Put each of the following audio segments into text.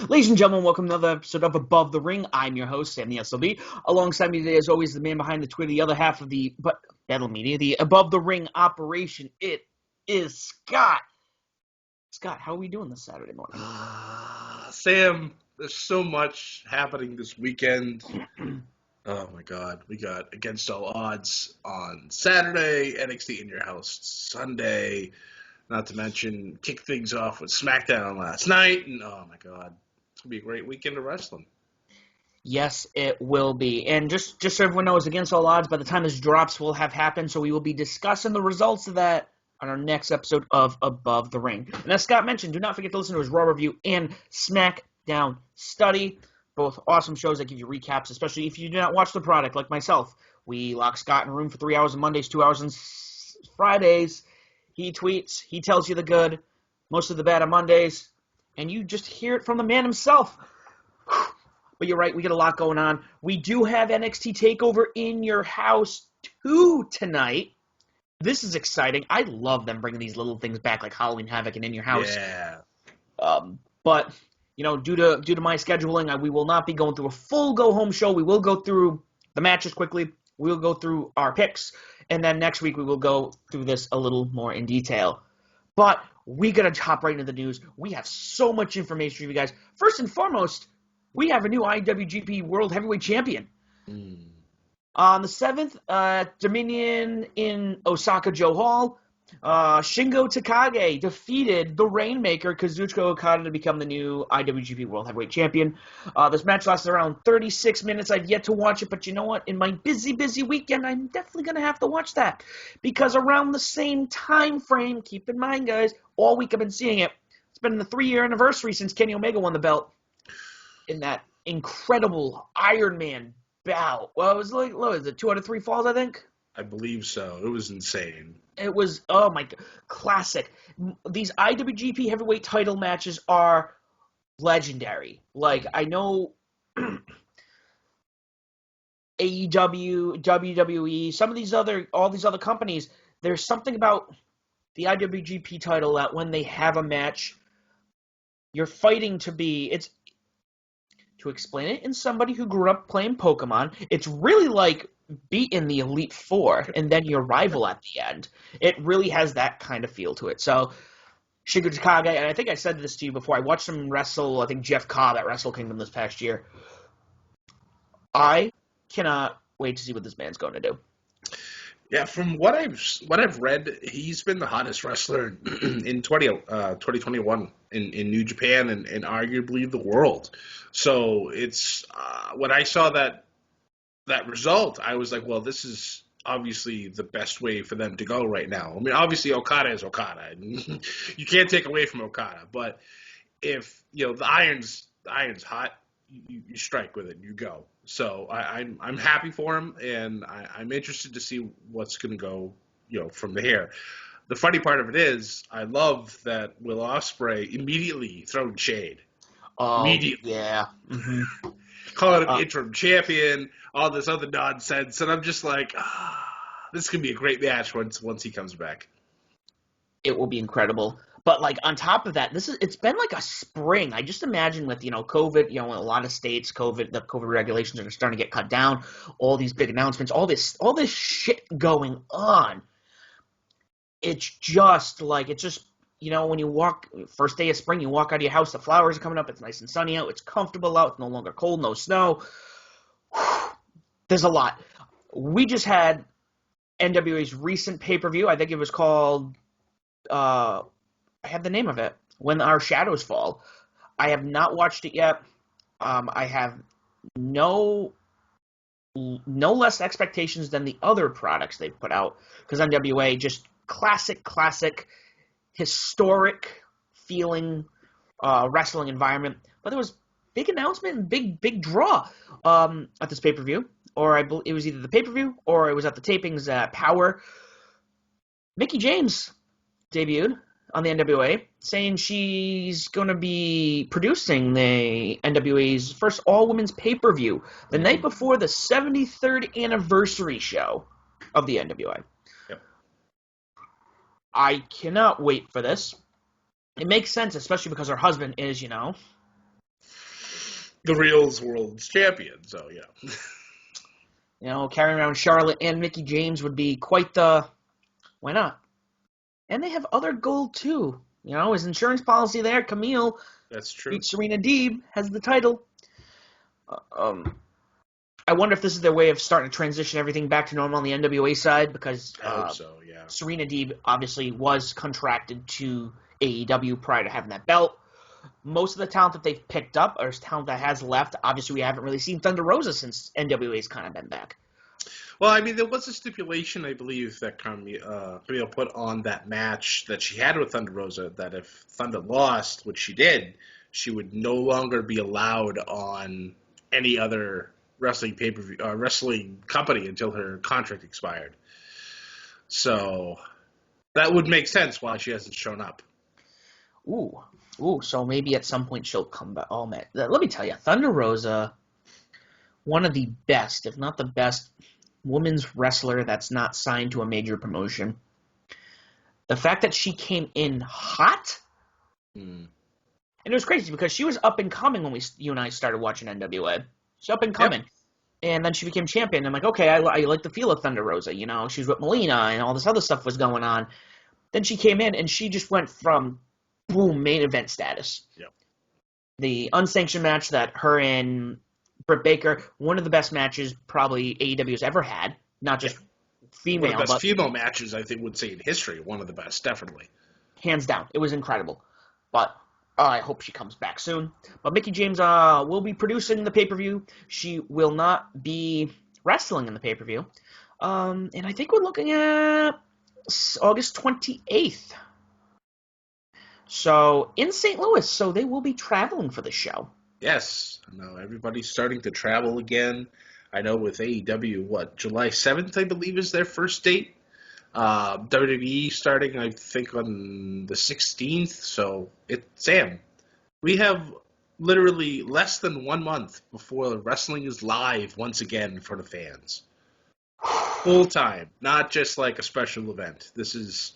Ladies and gentlemen, welcome to another episode of Above the Ring. I'm your host, Sam the SLB. Alongside me today, as always, the man behind the Twitter, the other half of the Battle Media, the Above the Ring operation. It is Scott. Scott, how are we doing this Saturday morning? Sam, there's so much happening this weekend. Oh my God, we got Against All Odds on Saturday, NXT In Your House Sunday, not to mention kick things off with SmackDown last night, and oh my God, it's gonna be a great weekend of wrestling. Yes, it will be. And just so everyone knows, Against All Odds, by the time this drops, will have happened, so we will be discussing the results of that on our next episode of Above the Ring. And as Scott mentioned, do not forget to listen to his Raw review and SmackDown study. Both awesome shows that give you recaps, especially if you do not watch the product like myself. We lock Scott in a room for 3 hours on Mondays, 2 hours on Fridays. He tweets, he tells you the good, most of the bad on Mondays, and you just hear it from the man himself. But you're right, we got a lot going on. We do have NXT TakeOver In Your House 2 tonight. This is exciting. I love them bringing these little things back like Halloween Havoc and In Your House. Yeah. But, you know, due to my scheduling, we will not be going through a full go-home show. We will go through the matches quickly. We will go through our picks. And then next week we will go through this a little more in detail. But we got to hop right into the news. We have so much information for you guys. First and foremost, we have a new IWGP World Heavyweight Champion. On the 7th, Dominion in Osaka Joe Hall, Shingo Takagi defeated the Rainmaker, Kazuchika Okada, to become the new IWGP World Heavyweight Champion. This match lasted around 36 minutes. I've yet to watch it, but you know what? In my busy weekend, I'm definitely going to have to watch that. Because around the same time frame, keep in mind, guys, all week I've been seeing it. It's been the 3-year anniversary since Kenny Omega won the belt in that incredible Iron Man bout. Well, it was like, what was it, 2 out of 3 falls, I think? I believe so. It was insane. It was, oh my God, classic. These IWGP heavyweight title matches are legendary. Like, I know AEW, WWE, all these other companies, there's something about the IWGP title that when they have a match, you're fighting to explain it in somebody who grew up playing Pokemon, it's really like beating the Elite Four and then your rival at the end. It really has that kind of feel to it. So, Shingo Takagi, and I think I said this to you before, I watched him wrestle, I think, Jeff Cobb at Wrestle Kingdom this past year. I cannot wait to see what this man's going to do. Yeah, from what I've read, he's been the hottest wrestler in 2021 in New Japan and arguably the world. So it's when I saw that result, I was like, well, this is obviously the best way for them to go right now. I mean, obviously Okada is Okada. You can't take away from Okada, but if the iron's hot, you strike with it and you go. So I'm happy for him, and I'm interested to see what's going to go from there. The funny part of it is I love that Will Ospreay immediately throwing shade. Immediately. Yeah. Mm-hmm. Calling him interim champion, all this other nonsense, and I'm just like, this could be a great match once he comes back. It will be incredible. But like on top of that, it's been like a spring. I just imagine with COVID, in a lot of states, the COVID regulations are starting to get cut down. All these big announcements, all this shit going on. It's just when you walk first day of spring, you walk out of your house, the flowers are coming up. It's nice and sunny out. It's comfortable out. It's no longer cold, no snow. There's a lot. We just had NWA's recent pay-per-view. I think it was called. I have the name of it. When Our Shadows Fall. I have not watched it yet. I have no less expectations than the other products they've put out, because NWA just classic, historic feeling wrestling environment. But there was big announcement and big draw at this pay-per-view, or it was either the pay-per-view or it was at the tapings at Power. Mickie James debuted on the NWA, saying she's going to be producing the NWA's first all-women's pay-per-view the night before the 73rd anniversary show of the NWA. Yep. I cannot wait for this. It makes sense, especially because her husband is, the Real's world champion. So yeah. Carrying around Charlotte and Mickie James would be quite the. Why not? And they have other gold too. His insurance policy there. Camille That's true. beats Serena Deeb, has the title. I wonder if this is their way of starting to transition everything back to normal on the NWA side, because I hope so, yeah. Serena Deeb obviously was contracted to AEW prior to having that belt. Most of the talent that they've picked up, or talent that has left, obviously we haven't really seen Thunder Rosa since NWA's kind of been back. Well, I mean, there was a stipulation, I believe, that Camille put on that match that she had with Thunder Rosa, that if Thunder lost, which she did, she would no longer be allowed on any other wrestling wrestling company until her contract expired. So that would make sense why she hasn't shown up. Ooh, so maybe at some point she'll come back. Oh, man, let me tell you, Thunder Rosa, one of the best, if not the best, women's wrestler that's not signed to a major promotion. The fact that she came in hot, and it was crazy because she was up and coming when you and I started watching NWA. She's up and coming. Yep. And then she became champion. I'm like, okay, I like the feel of Thunder Rosa. She was with Melina and all this other stuff was going on. Then she came in and she just went from, boom, main event status. Yep. The unsanctioned match that her and Britt Baker, one of the best matches probably AEW has ever had. Not just female, one of the best but female matches I think would say in history. One of the best, definitely. Hands down. It was incredible. But I hope she comes back soon. But Mickie James will be producing the pay-per-view. She will not be wrestling in the pay-per-view. And I think we're looking at August 28th. So, in St. Louis. So, they will be traveling for the show. Yes. No, everybody's starting to travel again. I know with AEW, July 7th, I believe, is their first date. WWE starting, I think, on the 16th. So, Sam, we have literally less than 1 month before wrestling is live once again for the fans. Full time, not just like a special event. This is...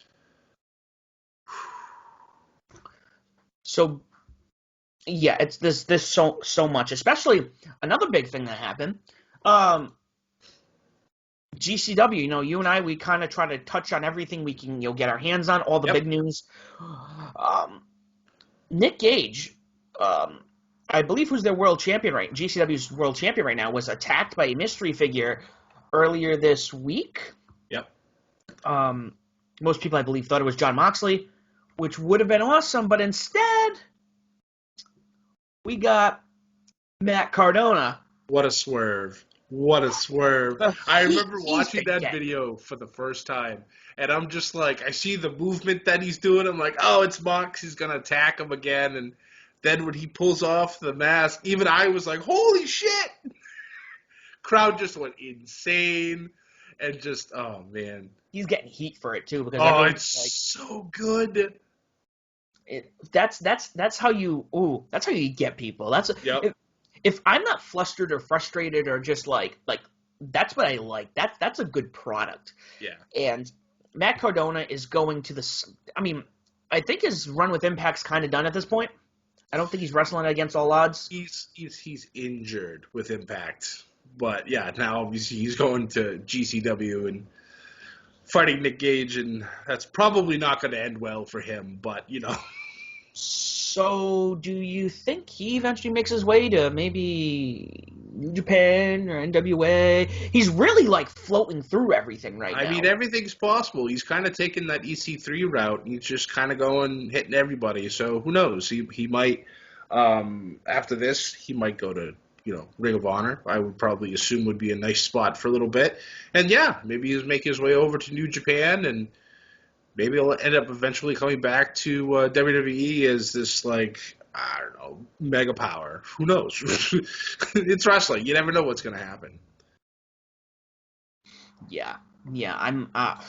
So, yeah, it's this so much. Especially, another big thing that happened, GCW, you and I, we kind of try to touch on everything we can, get our hands on, all the big news. Nick Gage, I believe who's their world champion GCW's world champion right now, was attacked by a mystery figure earlier this week. Yep. Most people, I believe, thought it was Jon Moxley, which would have been awesome, but instead, we got Matt Cardona. What a swerve. What a swerve. I remember watching that video for the first time, and I'm just like, I see the movement that he's doing. I'm like, oh, it's Mox. He's going to attack him again. And then when he pulls off the mask, even I was like, holy shit. Crowd just went insane. And just, oh, man. He's getting heat for it, too. Because it's so good. That's how you get people. Yep. If I'm not flustered or frustrated or just like that's what I like. That's a good product. Yeah. And Matt Cardona is going to I think his run with Impact's kind of done at this point. I don't think he's wrestling against all odds. He's injured with Impact, but yeah, now obviously he's going to GCW and fighting Nick Gage, and that's probably not going to end well for him. But So, do you think he eventually makes his way to maybe New Japan or NWA? He's really, floating through everything right now. I mean, everything's possible. He's kind of taking that EC3 route, and he's just kind of hitting everybody. So, who knows? He might, after this, he might go to, Ring of Honor. I would probably assume would be a nice spot for a little bit. And, yeah, maybe he'll make his way over to New Japan, and maybe he'll end up eventually coming back to WWE as this, I don't know, mega power. Who knows? It's wrestling. You never know what's going to happen. Yeah. I'm. I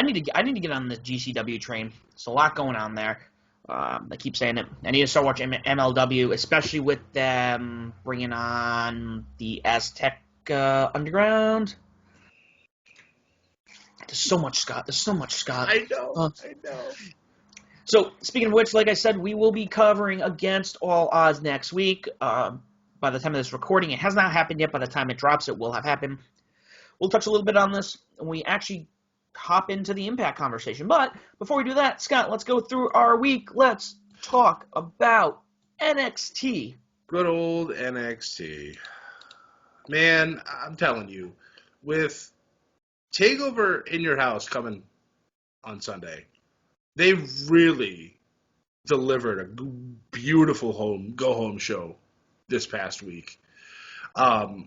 need to get on the GCW train. There's a lot going on there. I keep saying it. I need to start watching MLW, especially with them bringing on the Aztec Underground. There's so much, Scott. I know. So, speaking of which, like I said, we will be covering Against All Odds next week. By the time of this recording, it has not happened yet. By the time it drops, it will have happened. We'll touch a little bit on this when we actually hop into the Impact conversation. But before we do that, Scott, let's go through our week. Let's talk about NXT. Good old NXT. Man, I'm telling you, with TakeOver in your house coming on Sunday, they really delivered a beautiful go-home show this past week.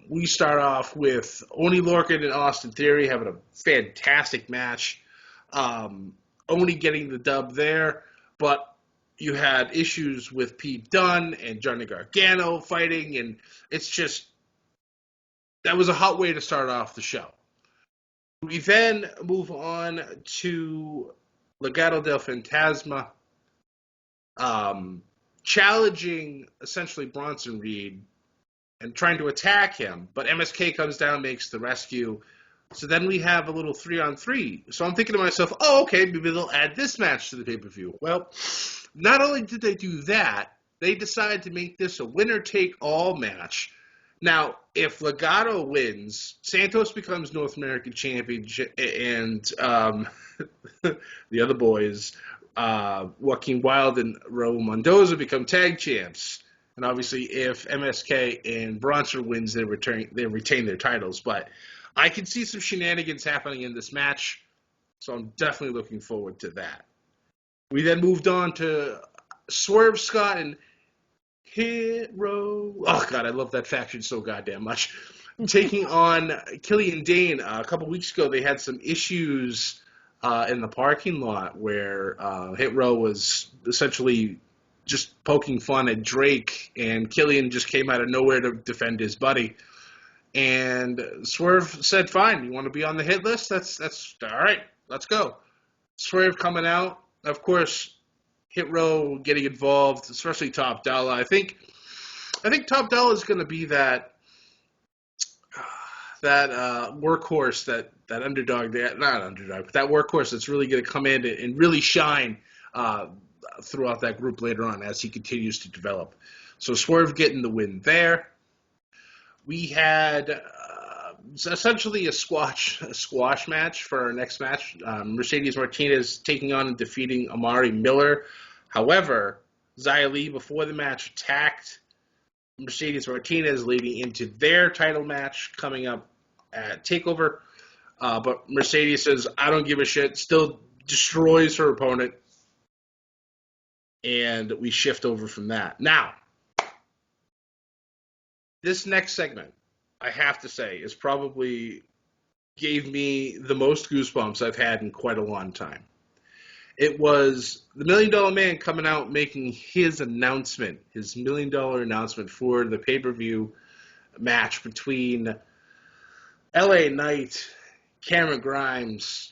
We start off with Oni Lorcan and Austin Theory having a fantastic match. Oni getting the dub there, but you had issues with Pete Dunne and Johnny Gargano fighting, and it's just, that was a hot way to start off the show. We then move on to Legado del Fantasma, challenging essentially Bronson Reed and trying to attack him, but MSK comes down, makes the rescue. So then we have a little 3-on-3. So I'm thinking to myself, oh, okay, maybe they'll add this match to the pay-per-view. Well, not only did they do that, they decided to make this a winner-take-all match. Now, if Legado wins, Santos becomes North American champion, and the other boys, Joaquin Wilde and Raul Mendoza, become tag champs. And obviously, if MSK and Bronson wins, they retain their titles. But I can see some shenanigans happening in this match, so I'm definitely looking forward to that. We then moved on to Swerve Scott and Hero. Oh, God, I love that faction so goddamn much. Taking on Killian Dane. A couple weeks ago, they had some issues in the parking lot where Hit Row was essentially just poking fun at Drake, and Killian just came out of nowhere to defend his buddy. And Swerve said, fine, you want to be on the hit list? That's all right, let's go. Swerve coming out. Of course, Hit Row getting involved, especially Top Dollar. I think Top Dollar is going to be that workhorse, that underdog, not underdog, but that workhorse that's really going to come in and really shine throughout that group later on as he continues to develop. So Swerve getting the win there. We had essentially a squash match for our next match. Mercedes Martinez taking on and defeating Amari Miller. However, Xia Li before the match attacked Mercedes Martinez, leading into their title match coming up at TakeOver. But Mercedes says, I don't give a shit, still destroys her opponent. And we shift over from that. Now, this next segment, I have to say, is probably gave me the most goosebumps I've had in quite a long time. It was the $1 Million Man coming out making his announcement, his $1 Million announcement for the pay-per-view match between LA Knight, Cameron Grimes.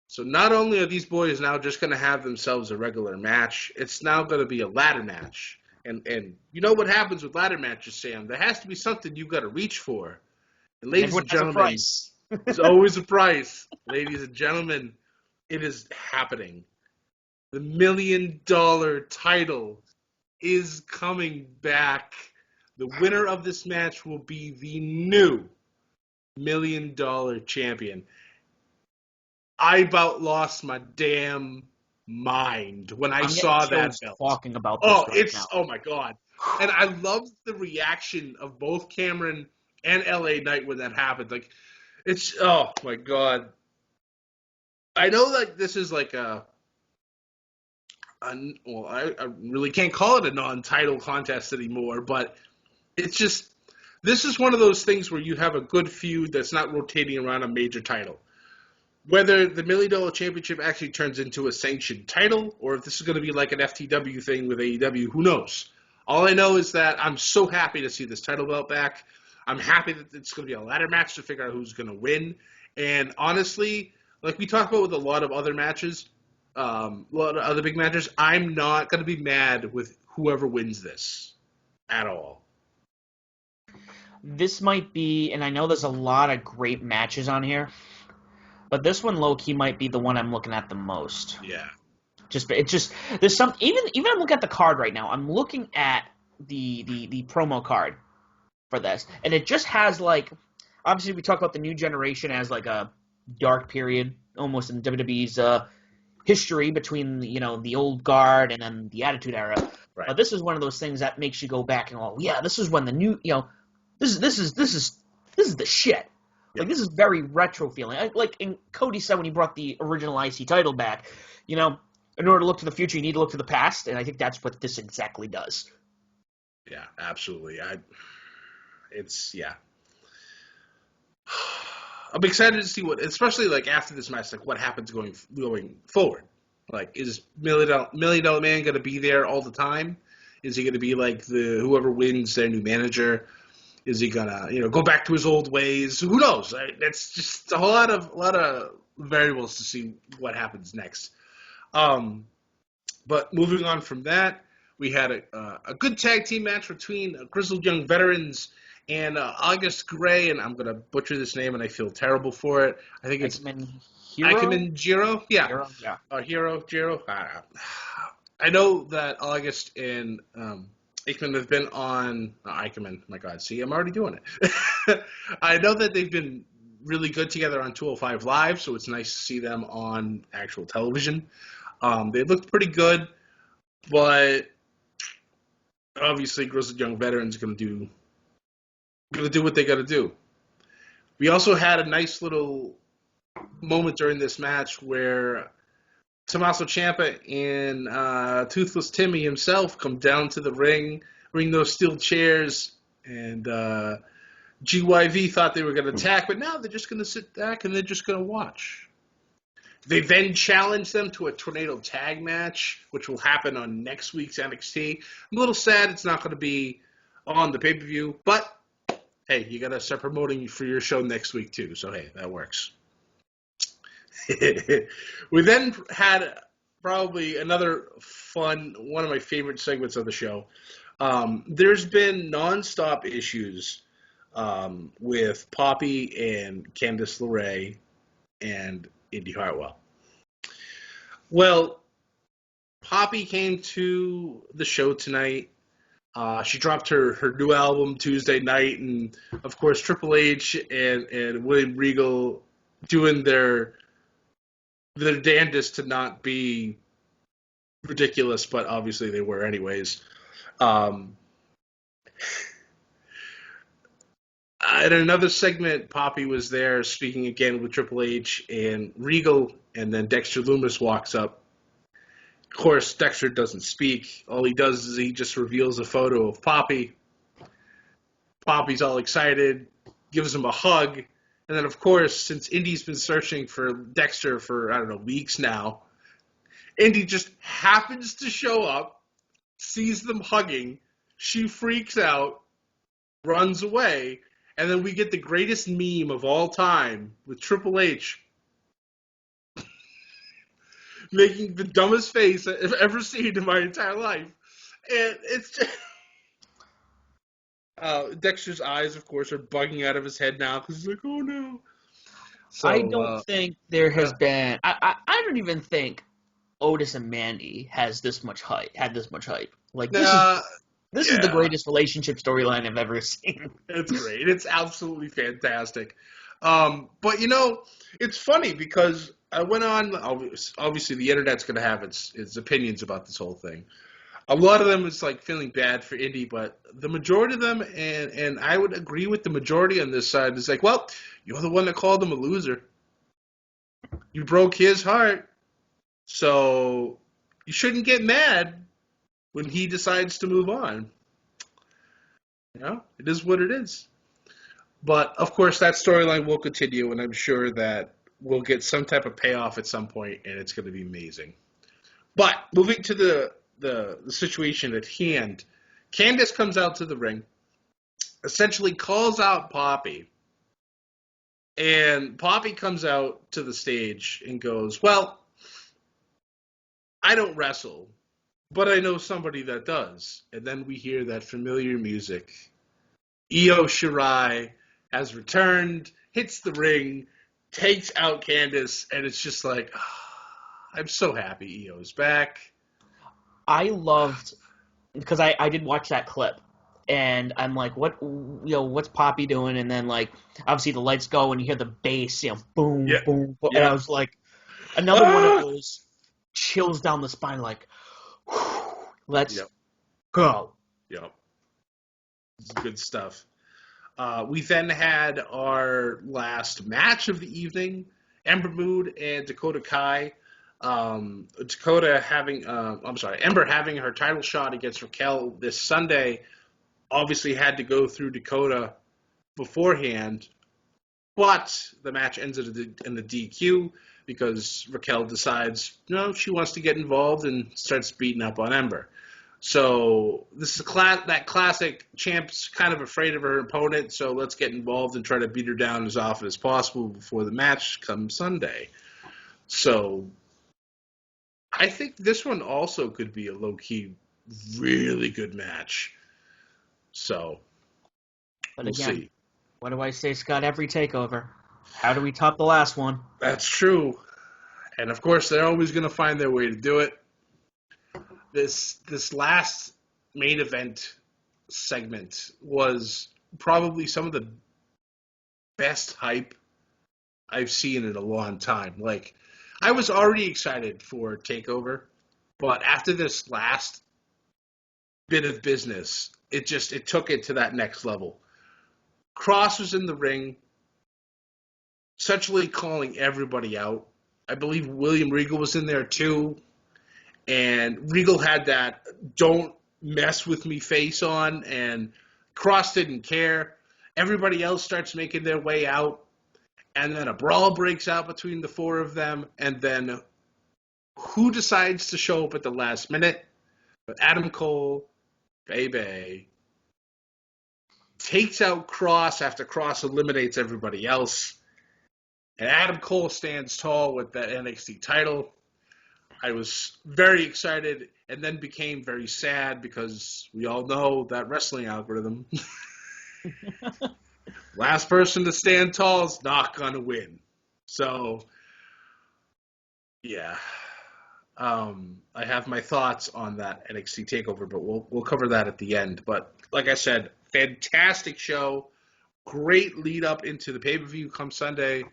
So not only are these boys now just going to have themselves a regular match, it's now going to be a ladder match. And you know what happens with ladder matches, Sam? There has to be something you've got to reach for. And ladies and gentlemen, there's always a price. Ladies and gentlemen, it is happening. The $1 Million title is coming back. The winner of this match will be the new $1 Million champion. I about lost my damn mind when I saw that belt. Talking about this now. Oh my god! And I love the reaction of both Cameron and LA Knight when that happened. Like, it's, oh my god! I know that this is like I really can't call it a non-title contest anymore, but it's just, this is one of those things where you have a good feud that's not rotating around a major title. Whether the $1 Million Championship actually turns into a sanctioned title, or if this is going to be like an FTW thing with AEW, who knows? All I know is that I'm so happy to see this title belt back. I'm happy that it's going to be a ladder match to figure out who's going to win. And honestly, like we talked about with a lot of other matches, a lot of other big matches, I'm not going to be mad with whoever wins this at all. This might be, and I know there's a lot of great matches on here, but this one, low-key, might be the one I'm looking at the most. Yeah. Just there's some even I'm looking at the card right now. I'm looking at the promo card for this, and it just has like obviously we talk about the new generation as like a dark period almost in WWE's history between the old guard and then the Attitude Era. Right. But this is one of those things that makes you go back and go, yeah, this is when the new this is the shit. Like this is very retro feeling. Like Cody said when he brought the original IC title back, in order to look to the future, you need to look to the past, and I think that's what this exactly does. Yeah, absolutely. I'm excited to see especially like after this match, like what happens going forward. Like, is Million Dollar Man going to be there all the time? Is he going to be like whoever wins their new manager? Is he gonna go back to his old ways? Who knows? That's just a lot of variables to see what happens next. But moving on from that, we had a good tag team match between Grizzled Young Veterans and August Gray, and I'm going to butcher this name, and I feel terrible for it. I think it's Ikemen Jiro? Yeah. Jiro? I know that August and Ikemen have been on... Ikemen, my God. See, I'm already doing it. I know that they've been really good together on 205 Live, so it's nice to see them on actual television. They looked pretty good, but obviously Grizzled Young Veterans going to do what they got to do. We also had a nice little moment during this match where Tommaso Ciampa and Toothless Timmy himself come down to the ring those steel chairs, and GYV thought they were going to attack, but now they're just going to sit back and they're just going to watch. They then challenged them to a tornado tag match, which will happen on next week's NXT. I'm a little sad it's not going to be on the pay-per-view, but hey, you got to start promoting for your show next week too, so hey, that works. We then had probably another fun, one of my favorite segments of the show. There's been nonstop issues with Poppy and Candice LeRae and Indy Hartwell. Well, Poppy came to the show tonight. She dropped her new album Tuesday night, and of course Triple H and William Regal doing their damnedest to not be ridiculous, but obviously they were anyways. In another segment, Poppy was there speaking again with Triple H and Regal, and then Dexter Lumis walks up. Of course, Dexter doesn't speak. All he does is he just reveals a photo of Poppy. Poppy's all excited, gives him a hug, and then, of course, since Indy's been searching for Dexter for, I don't know, weeks now, Indy just happens to show up, sees them hugging, she freaks out, runs away, and then we get the greatest meme of all time with Triple H making the dumbest face I've ever seen in my entire life. And it's just... Dexter's eyes, of course, are bugging out of his head now because he's like, oh no. So, I don't think there has been... I don't even think Otis and Mandy had this much hype. Like, this is the greatest relationship storyline I've ever seen. It's great. It's absolutely fantastic. But, it's funny because I went on, obviously the internet's going to have its opinions about this whole thing. A lot of them is like feeling bad for Indy, but the majority of them, and I would agree with the majority on this side, is like, well, you're the one that called him a loser. You broke his heart, so you shouldn't get mad when he decides to move on. It is what it is. But, of course, that storyline will continue, and I'm sure that we'll get some type of payoff at some point, and it's going to be amazing. But moving to the situation at hand, Candice comes out to the ring, essentially calls out Poppy, and Poppy comes out to the stage and goes, well, I don't wrestle, but I know somebody that does. And then we hear that familiar music. Io Shirai has returned, hits the ring, takes out Candice, and it's just like, I'm so happy Io's back. I loved because I did watch that clip, and I'm like, what's Poppy doing? And then like obviously the lights go and you hear the bass, boom, Yeah, boom, boom, and I yeah. was like, another one of those chills down the spine, like, let's Yep, go. yep. Good stuff. We then had our last match of the evening, Ember Moon and Dakota Kai. Ember having her title shot against Raquel this Sunday, obviously had to go through Dakota beforehand, but the match ends in the DQ because Raquel decides, she wants to get involved and starts beating up on Ember. So this is that classic champ's kind of afraid of her opponent, so let's get involved and try to beat her down as often as possible before the match comes Sunday. So I think this one also could be a low-key, really good match. So But we'll again, see. what do I say, Scott? Every takeover. How do we top the last one? That's true. And of course, they're always going to find their way to do it. This last main event segment was probably some of the best hype I've seen in a long time. Like, I was already excited for TakeOver, but after this last bit of business, it took it to that next level. Cross was in the ring, essentially calling everybody out. I believe William Regal was in there too, and Regal had that "don't mess with me" face on, and Cross didn't care. Everybody else starts making their way out, and then a brawl breaks out between the four of them, and then who decides to show up at the last minute? But Adam Cole, baby, takes out Cross after Cross eliminates everybody else, and Adam Cole stands tall with that NXT title. I was very excited and then became very sad because we all know that wrestling algorithm. Last person to stand tall is not going to win. So, yeah. I have my thoughts on that NXT takeover, but we'll cover that at the end. But like I said, fantastic show. Great lead up into the pay-per-view come Sunday.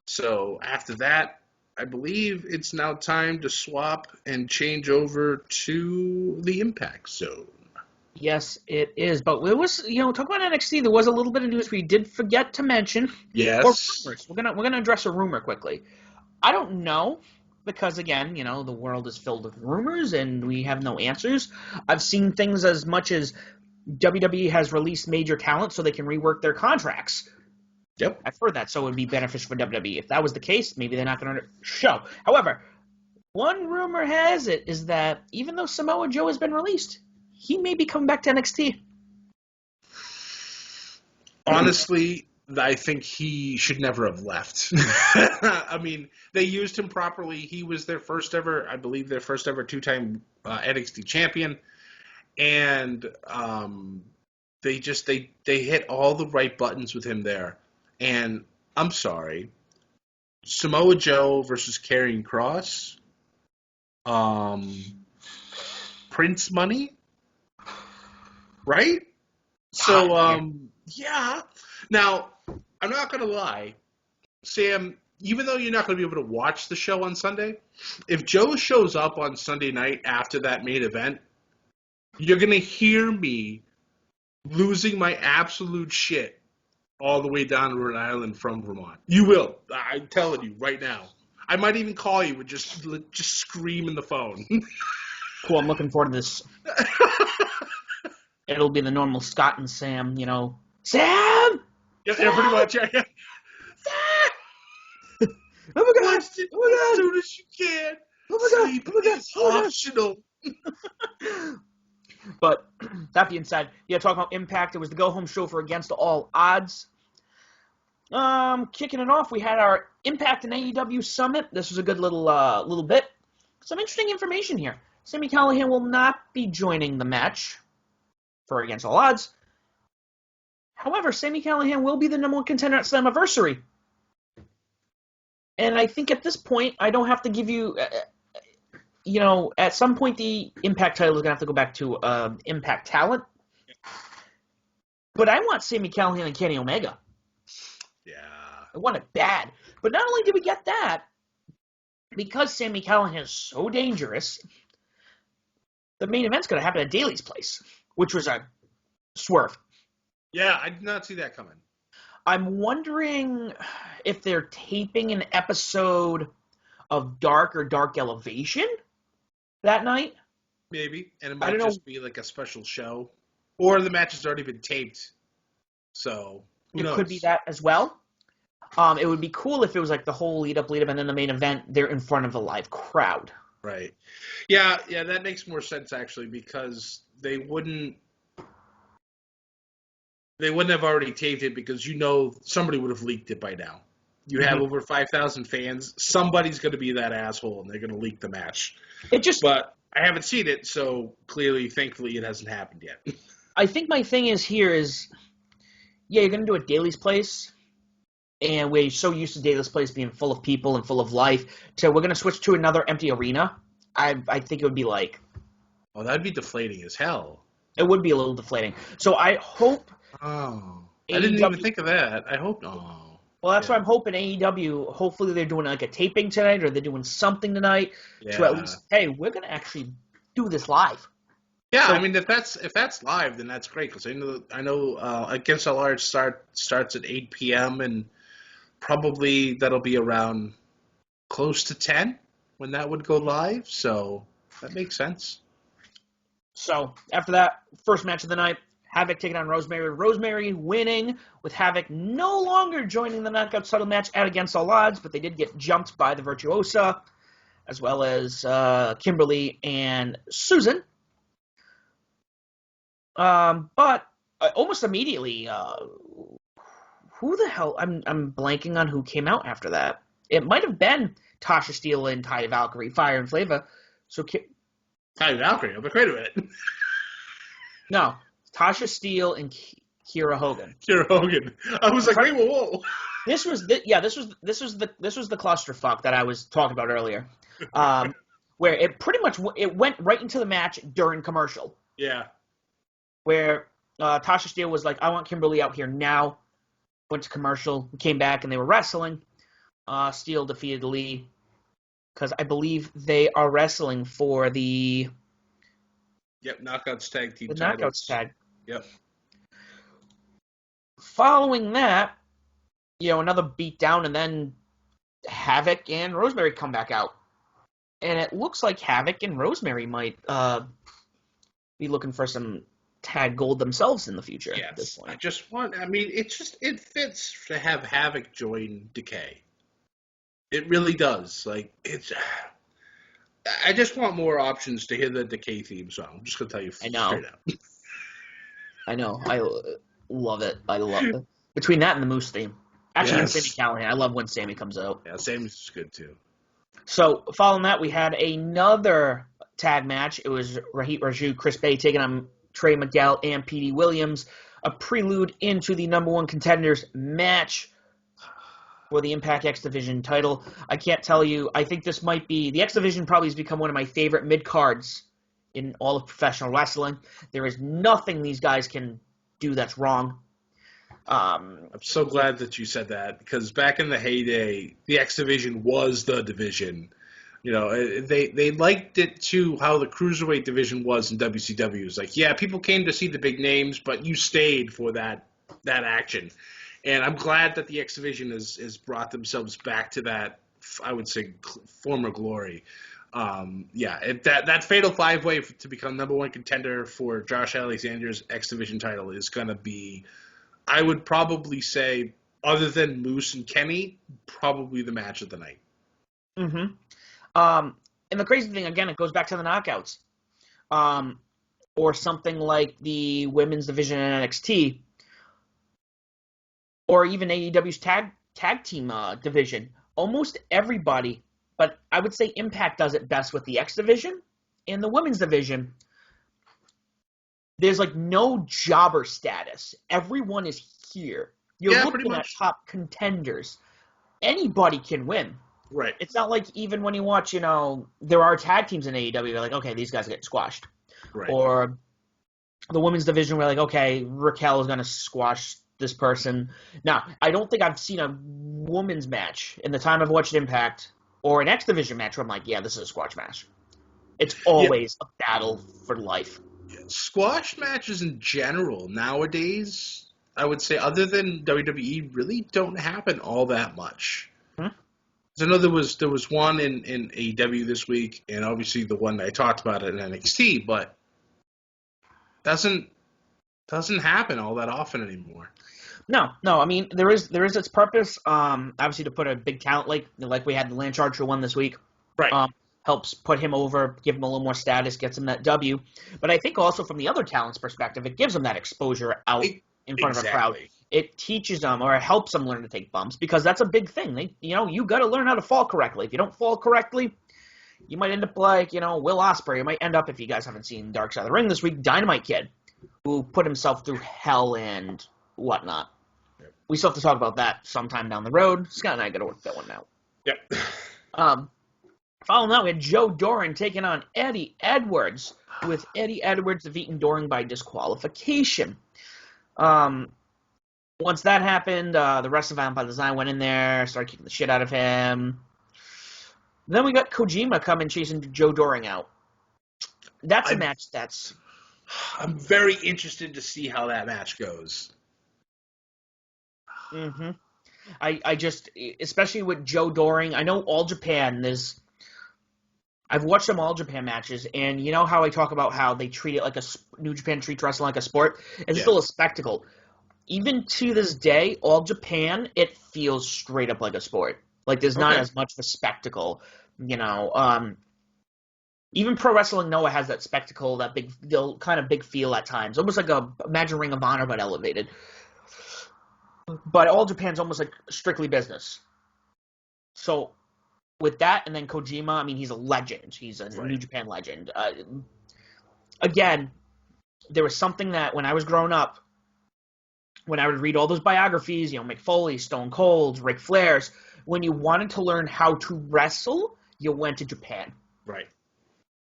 So after that, I believe it's now time to swap and change over to the Impact Zone. Yes, it is. But it was, talk about NXT. There was a little bit of news we did forget to mention. Or Yes. rumors. We're gonna address a rumor quickly. I don't know because again, the world is filled with rumors and we have no answers. I've seen things as much as WWE has released major talent so they can rework their contracts. Yep. I've heard that, so it would be beneficial for WWE. If that was the case, maybe they're not going to show. However, one rumor has it is that even though Samoa Joe has been released, he may be coming back to NXT. Honestly, I think he should never have left. I mean, they used him properly. He was their first ever, I believe, two-time NXT champion, and they hit all the right buttons with him there. And I'm sorry, Samoa Joe versus Karrion Kross, Prince money, right? So, yeah. Now, I'm not going to lie. Sam, even though you're not going to be able to watch the show on Sunday, if Joe shows up on Sunday night after that main event, you're going to hear me losing my absolute shit all the way down to Rhode Island from Vermont. You will. I'm telling you right now. I might even call you and just scream in the phone. Cool, I'm looking forward to this. It'll be the normal Scott and Sam, Sam! Yeah, pretty much. Yeah. Sam! Oh my god! Watch it Oh my god! as soon as you can. Oh my god! Sleep Oh my god! is Oh my god! optional. But that being said, talking about Impact, it was the go-home show for Against All Odds. Kicking it off, we had our Impact and AEW Summit. This was a good little bit. Some interesting information here. Sami Callihan will not be joining the match for Against All Odds. However, Sami Callihan will be the number one contender at Slammiversary. And I think at this point, I don't have to give you at some point the Impact title is going to have to go back to Impact Talent. But I want Sami Callihan and Kenny Omega. Yeah. I want it bad. But not only did we get that, because Sami Callihan is so dangerous, the main event's going to happen at Daly's place, which was a swerve. Yeah, I did not see that coming. I'm wondering if they're taping an episode of Dark or Dark Elevation that night. Maybe. And it might just be like a special show. Or the match has already been taped. So, who knows? It could be that as well. It would be cool if it was like the whole lead up, and then the main event, they're in front of a live crowd. Right. Yeah, that makes more sense actually, because they wouldn't have already taped it, because somebody would have leaked it by now. You have over 5,000 fans. Somebody's going to be that asshole, and they're going to leak the match. But I haven't seen it, so clearly, thankfully, it hasn't happened yet. I think my thing is you're going to do it Daly's place, and we're so used to Daly's place being full of people and full of life, so we're going to switch to another empty arena. I think it would be like... Oh, that'd be deflating as hell. It would be a little deflating. So I hope... Oh, I didn't even think of that. I hope not. Well, that's why I'm hoping AEW, hopefully they're doing like a taping tonight, or they're doing something tonight to at least, hey, we're going to actually do this live. Yeah, so, I mean, if that's live, then that's great, because I know Against All Odds starts at 8 p.m., and probably that'll be around close to 10 when that would go live, so that makes sense. So, after that, first match of the night, Havoc taking on Rosemary. Rosemary winning, with Havoc no longer joining the knockout title match at Against All Odds, but they did get jumped by the Virtuosa, as well as Kimberly and Susan. But almost immediately, who the hell? I'm blanking on who came out after that. It might have been Tasha Steele and Taya Valkyrie, Fire and Flavor. So Taya Valkyrie, I'm afraid of it. No, Tasha Steele and Kiera Hogan. Kiera Hogan. I was like, wait, whoa. This was the clusterfuck that I was talking about earlier, where it pretty much went right into the match during commercial. Yeah. Where Tasha Steele was like, I want Kimberly out here now. Went to commercial, came back, and they were wrestling. Steele defeated Lee, because I believe they are wrestling for the... Yep, Knockouts Tag Team the titles. Knockouts Tag. Yep. Following that, another beatdown, and then Havoc and Rosemary come back out. And it looks like Havoc and Rosemary might be looking for some tag gold themselves in the future. Yes, at this point. It fits to have Havoc join Decay. It really does. I just want more options to hear the Decay theme song. I'm just going to tell you straight up. I know. I love it. I love it. Between that and the Moose theme. Actually, yes. Sami Callihan. I love when Sami comes out. Yeah, Sami's good too. So, following that, we had another tag match. It was Rahit Raju, Chris Bay taking on Trey Miguel and P.D. Williams, a prelude into the number one contenders match for the Impact X Division title. I can't tell you, I think this might be, the X Division probably has become one of my favorite mid-cards in all of professional wrestling. There is nothing these guys can do that's wrong. I'm so glad that you said that, because back in the heyday, the X Division was the division. They liked it too, how the Cruiserweight division was in WCW. It was like, yeah, people came to see the big names, but you stayed for that action. And I'm glad that the X Division has brought themselves back to that, I would say, former glory. That fatal five-way to become number one contender for Josh Alexander's X Division title is going to be, I would probably say, other than Moose and Kenny, probably the match of the night. Mm-hmm. And the crazy thing, again, it goes back to the knockouts. Or something like the women's division in NXT. Or even AEW's tag team division. Almost everybody, but I would say Impact does it best with the X division and the women's division. There's no jobber status. Everyone is here. You're looking at top contenders. Anybody can win. Right. It's not like even when you watch, there are tag teams in AEW, you're like, okay, these guys are getting squashed. Right. Or the women's division, we're like, okay, Raquel is going to squash this person. Now, I don't think I've seen a women's match in the time I've watched Impact or an X Division match where I'm like, yeah, this is a squash match. It's Yeah. always a battle for life. Squash matches in general nowadays, I would say, other than WWE, really don't happen all that much. Hmm? I know there was one in AEW this week, and obviously the one I talked about in NXT, but doesn't doesn't happen all that often anymore. No. I mean, there is its purpose. Obviously to put a big talent like we had the Lance Archer one this week. Right. Helps put him over, give him a little more status, gets him that W. But I think also from the other talent's perspective, it gives them that exposure out in front of a crowd. Exactly. It teaches them or it helps them learn to take bumps because that's a big thing. You got to learn how to fall correctly. If you don't fall correctly, you might end up like Will Ospreay. You might end up, if you guys haven't seen Dark Side of the Ring this week, Dynamite Kid, who put himself through hell and whatnot. Yep. We still have to talk about that sometime down the road. Scott and I got to work that one out. Yep. Following that, we had Joe Doran taking on Eddie Edwards, with Eddie Edwards defeating Doran by disqualification. Once that happened, the rest of Empire Design went in there, started kicking the shit out of him. Then we got Kojima coming chasing Joe Doran out. That's a match that's... I'm very interested to see how that match goes. Mm-hmm. I just, especially with Joe Doran, I know All Japan, I've watched some All Japan matches, and you know how I talk about how they treat it like New Japan treats wrestling like a sport? It's still a spectacle. Even to this day, All Japan, it feels straight up like a sport. Like there's not as much of a spectacle, Even Pro Wrestling Noah has that spectacle, that kind of big feel at times, almost like imagine Ring of Honor but elevated. But All Japan's almost like strictly business. So with that, and then Kojima, I mean, he's a legend. He's a New Japan legend. Again, there was something that when I was growing up, when I would read all those biographies, Mick Foley, Stone Cold, Ric Flair's, when you wanted to learn how to wrestle, you went to Japan. Right.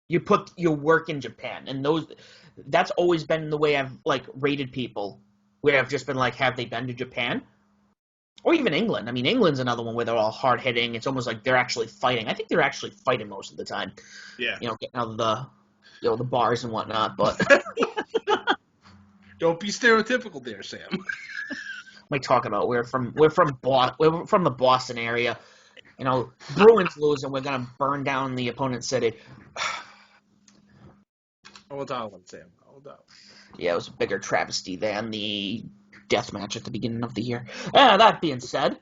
You put your work in Japan, and that's always been the way I've rated people, where I've just been like, have they been to Japan? Or even England. I mean, England's another one where they're all hard hitting. It's almost like they're actually fighting. I think they're actually fighting most of the time. Yeah. Getting out of the bars and whatnot. But don't be stereotypical there, Sam. what am I talking about? We're from the Boston area. Bruins lose and we're gonna burn down the opponent's city. Hold on, Sam. Hold on. Yeah, it was a bigger travesty than the death match at the beginning of the year. That being said,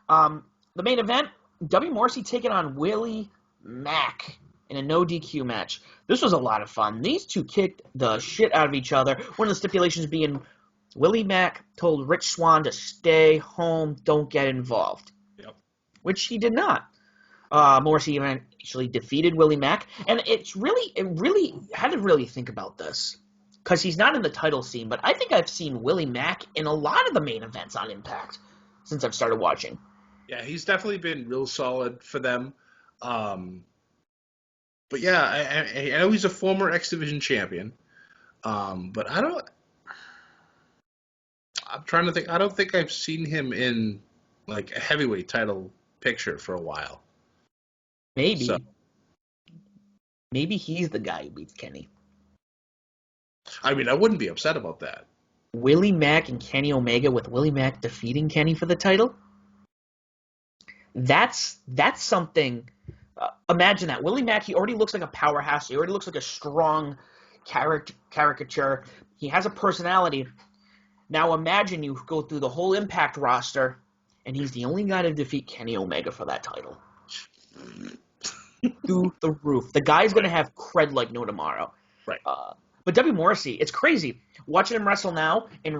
the main event, W. Morrissey taking on Willie Mack in a no DQ match. This was a lot of fun. These two kicked the shit out of each other. One of the stipulations being Willie Mack told Rich Swann to stay home, don't get involved. Yep. Which he did not. Morrissey eventually defeated Willie Mack, and it really had to really think about this. Because he's not in the title scene, but I think I've seen Willie Mack in a lot of the main events on Impact since I've started watching. Yeah, he's definitely been real solid for them. But yeah, I know he's a former X Division champion. But I'm trying to think. I don't think I've seen him in like a heavyweight title picture for a while. Maybe he's the guy who beats Kenny. I mean, I wouldn't be upset about that. Willie Mack and Kenny Omega, with Willie Mack defeating Kenny for the title. That's something. Imagine that. Willie Mack, he already looks like a powerhouse. He already looks like a strong caricature. He has a personality. Now imagine you go through the whole Impact roster, and he's the only guy to defeat Kenny Omega for that title. Through the roof. The guy's going to have cred like no tomorrow. Right. But W. Morrissey, it's crazy. Watching him wrestle now, and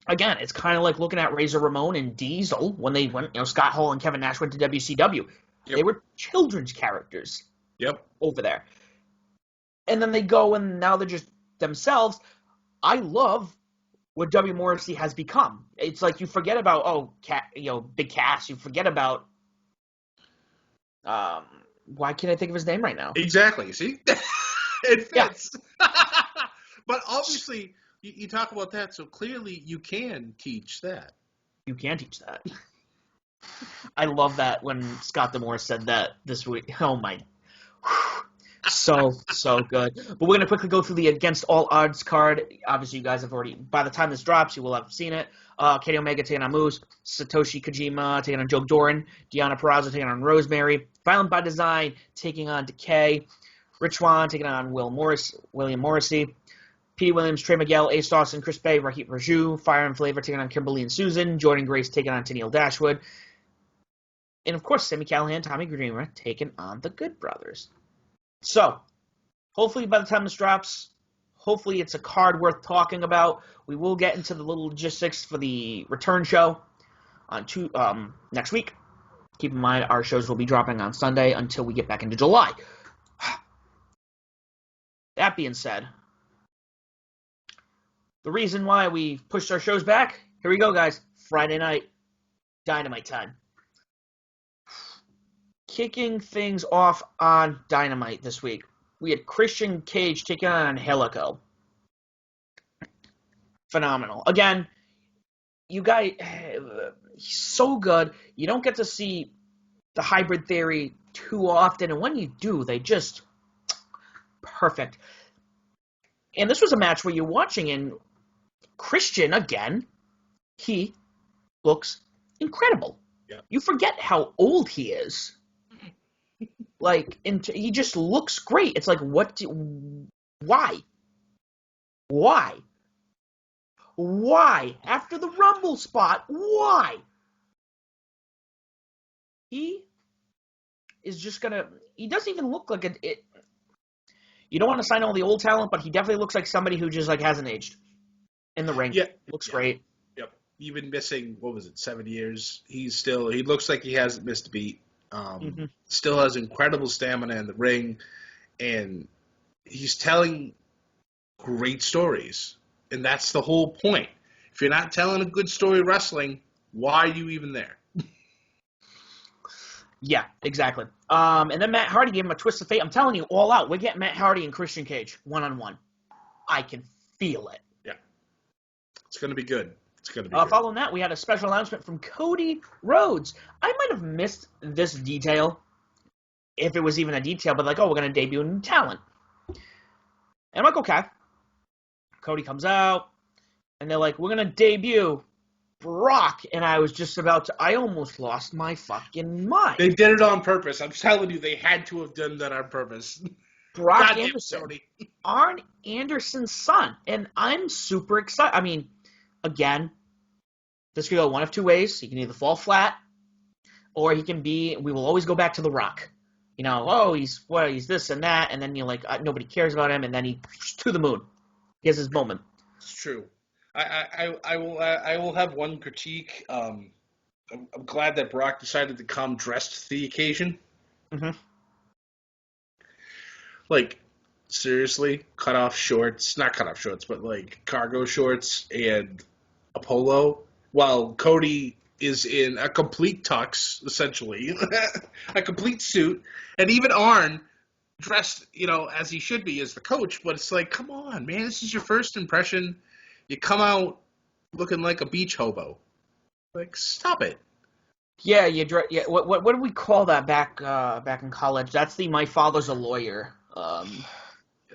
again, it's kind of like looking at Razor Ramon and Diesel when they went, Scott Hall and Kevin Nash went to WCW. Yep. They were children's characters. Yep. Over there. And then they go, and now they're just themselves. I love what W. Morrissey has become. It's like you forget about, Big Cass. You forget about Um, why can't I think of his name right now? Exactly. See, it Yeah, fits. But obviously, you talk about that, so clearly you can teach that. you can teach that. I love that when Scott Demore said that this week. Oh my, so good. But we're gonna quickly go through the against all odds card. Obviously, you guys have already. By the time this drops, you will have seen it. Kenny Omega taking on Moose, Satoshi Kojima taking on Joe Doran, Deanna Purrazzo taking on Rosemary, Violent by Design taking on Decay, Rich Swann taking on William Morrissey, P. Williams, Trey Miguel, Ace Dawson, Chris Bay, Rahit Raju, Fire and Flavor taking on Kimberly and Susan, Jordan Grace taking on Tennille Dashwood, and of course, Sammy Callahan, Tommy Dreamer taking on the Good Brothers. So, hopefully by the time this drops, hopefully it's a card worth talking about. We will get into the little logistics for the return show on next week. Keep in mind, our shows will be dropping on Sunday until we get back into July. That being said, the reason why we pushed our shows back, here we go, guys. Friday night, Dynamite time. Kicking things off on Dynamite this week, we had Christian Cage taking on Angelico. Phenomenal. Again, you guys, he's so good. You don't get to see the hybrid theory too often, and when you do, they just perfect. And this was a match where you're watching, and Christian, again, he looks incredible. Yeah. You forget how old he is. Like, he just looks great. It's like, why? Why? Why? After the Rumble spot, why? He is just gonna. He doesn't even look like it. You don't want to sign all the old talent, but he definitely looks like somebody who just like hasn't aged in the ring. Yeah, Looks yeah, great. yep. Even missing, what was it, 7 years? He looks like he hasn't missed a beat. Mm-hmm. Still has incredible stamina in the ring, and he's telling great stories, and that's the whole point. If you're not telling a good story wrestling, why are you even there? Yeah, exactly. And then Matt Hardy gave him a twist of fate. I'm telling you, all out. We're getting Matt Hardy and Christian Cage one-on-one. I can feel it. Yeah, it's gonna be good. It's gonna be good. Following that, we had a special announcement from Cody Rhodes. I might have missed this detail, if it was even a detail, but like, oh, we're going to debut a new talent. And I'm like, okay. Cody comes out, and they're like, we're going to debut Brock. And I was just about to, I almost lost my fucking mind. They did it on purpose. I'm telling you, they had to have done that on purpose. Brock God Anderson. damn, Arn Anderson's son. And I'm super excited. I mean, again, this could go one of two ways. He can either fall flat, or he can be, we will always go back to The Rock. You know, oh, he's this and that, and then you're like, nobody cares about him, and then he's to the moon. He has his moment. It's true. I will have one critique. I'm glad that Brock decided to come dressed to the occasion. Mm-hmm. Like, seriously, not cut off shorts, but like cargo shorts and a polo, while Cody is in a complete tux, essentially, a complete suit, and even Arn dressed, as he should be as the coach. But it's like, come on, man, this is your first impression. You come out looking like a beach hobo. Like, stop it. Yeah, what do we call that back in college? That's the my father's a lawyer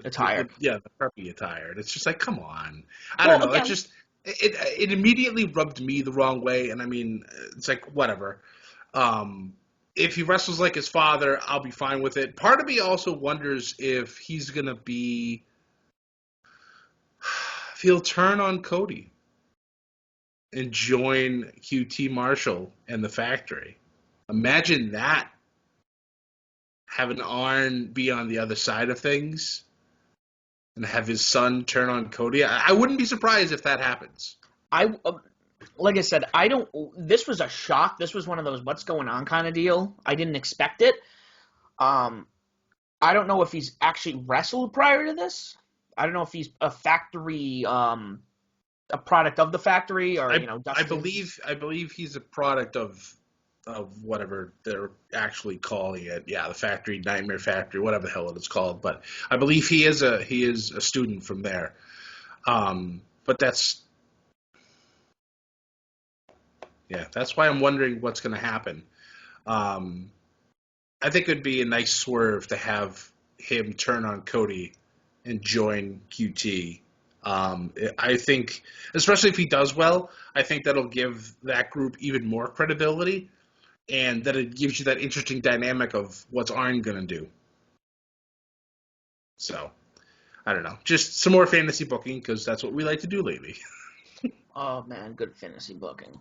attire. The preppy attire. And it's just like, come on. I don't know. Again, It just it immediately rubbed me the wrong way, and I mean, it's like whatever. If he wrestles like his father, I'll be fine with it. Part of me also wonders if he's gonna be, if he'll turn on Cody and join QT Marshall and the Factory. Imagine that. Having Arn be on the other side of things and have his son turn on Cody. I wouldn't be surprised if that happens. Like I said, this was a shock. This was one of those what's going on kind of deal. I didn't expect it. I don't know if he's actually wrestled prior to this. I don't know if he's a factory, a product of the factory, or I believe he's a product of of whatever they're actually calling it. Yeah, the factory, Nightmare Factory, whatever the hell it's called. But I believe he is a student from there. But that's why I'm wondering what's going to happen. Um, I think it'd be a nice swerve to have him turn on Cody and join QT. I think, especially if he does well, I think that'll give that group even more credibility, and that it gives you that interesting dynamic of what's Arn going to do. So, I don't know. Just some more fantasy booking, because that's what we like to do lately. Oh man, good fantasy booking.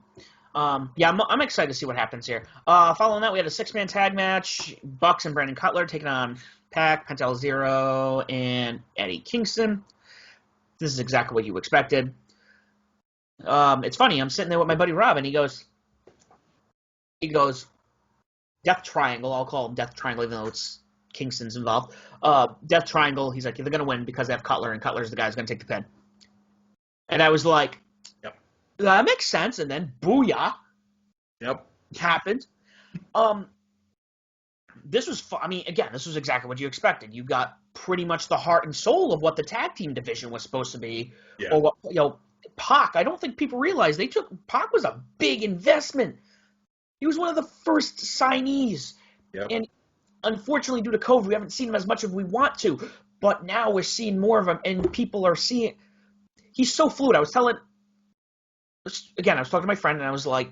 Yeah, I'm excited to see what happens here. Following that, we had a 6-man tag match: Bucks and Brandon Cutler taking on Pac, Pentel Zero, and Eddie Kingston. This is exactly what you expected. It's funny. I'm sitting there with my buddy Rob, and he goes, Death Triangle. I'll call him Death Triangle, even though it's Kingston's involved. Death Triangle. He's like, they're gonna win because they have Cutler, and Cutler's the guy who's gonna take the pin. And I was like, Yep. that makes sense. And then booyah. Yep. Happened. This was fun. I mean, again, this was exactly what you expected. You got pretty much the heart and soul of what the tag team division was supposed to be. Yeah. Or what, Pac, I don't think people realize Pac was a big investment. He was one of the first signees. Yep. And unfortunately, due to COVID, we haven't seen him as much as we want to. But now we're seeing more of him, and people are seeing. He's so fluid. I was talking to my friend, and I was like,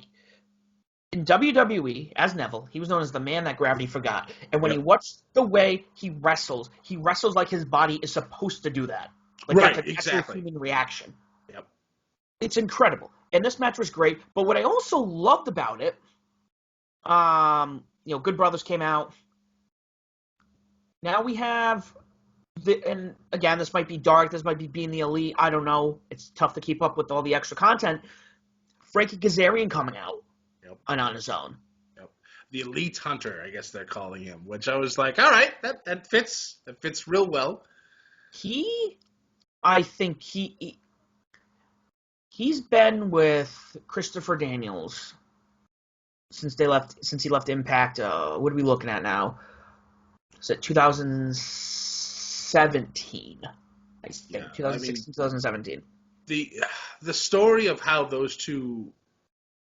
in WWE, as Neville, he was known as the man that gravity forgot. And when you watch the way he wrestles like his body is supposed to do that. Like right, that's an exactly. actual human reaction. Yep. It's incredible. And this match was great. But what I also loved about it, Good Brothers came out. Now we have, and again, this might be dark. This might be being the elite. I don't know. It's tough to keep up with all the extra content. Frankie Kazarian coming out. And on his own. Yep. The Elite Hunter, I guess they're calling him, which I was like, all right, that fits. That fits real well. I think he's been with Christopher Daniels since he left Impact. What are we looking at now? Is it 2017? I think 2016, 2017. The story of how those two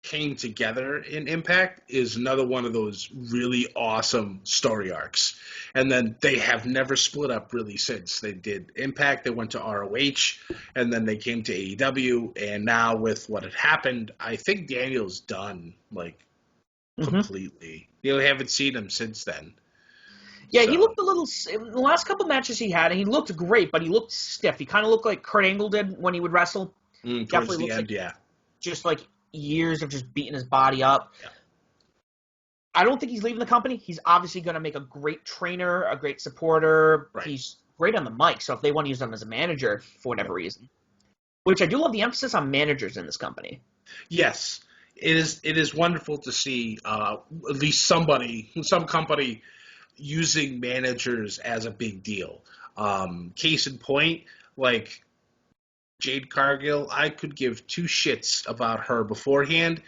came together in Impact is another one of those really awesome story arcs. And then they have never split up really since. They did Impact, they went to ROH, and then they came to AEW, and now with what had happened, I think Daniel's done, completely. You haven't seen him since then. Yeah, so. He looked a little, in the last couple matches he had, and he looked great, but he looked stiff. He kind of looked like Kurt Angle did when he would wrestle. Towards the end, Just like years of just beating his body up. Yeah. I don't think he's leaving the company. He's obviously going to make a great trainer, a great supporter. Right. He's great on the mic, so if they want to use him as a manager for whatever reason. Which I do love the emphasis on managers in this company. Yes. It is wonderful to see at least some company using managers as a big deal. Case in point, like Jade Cargill, I could give two shits about her beforehand,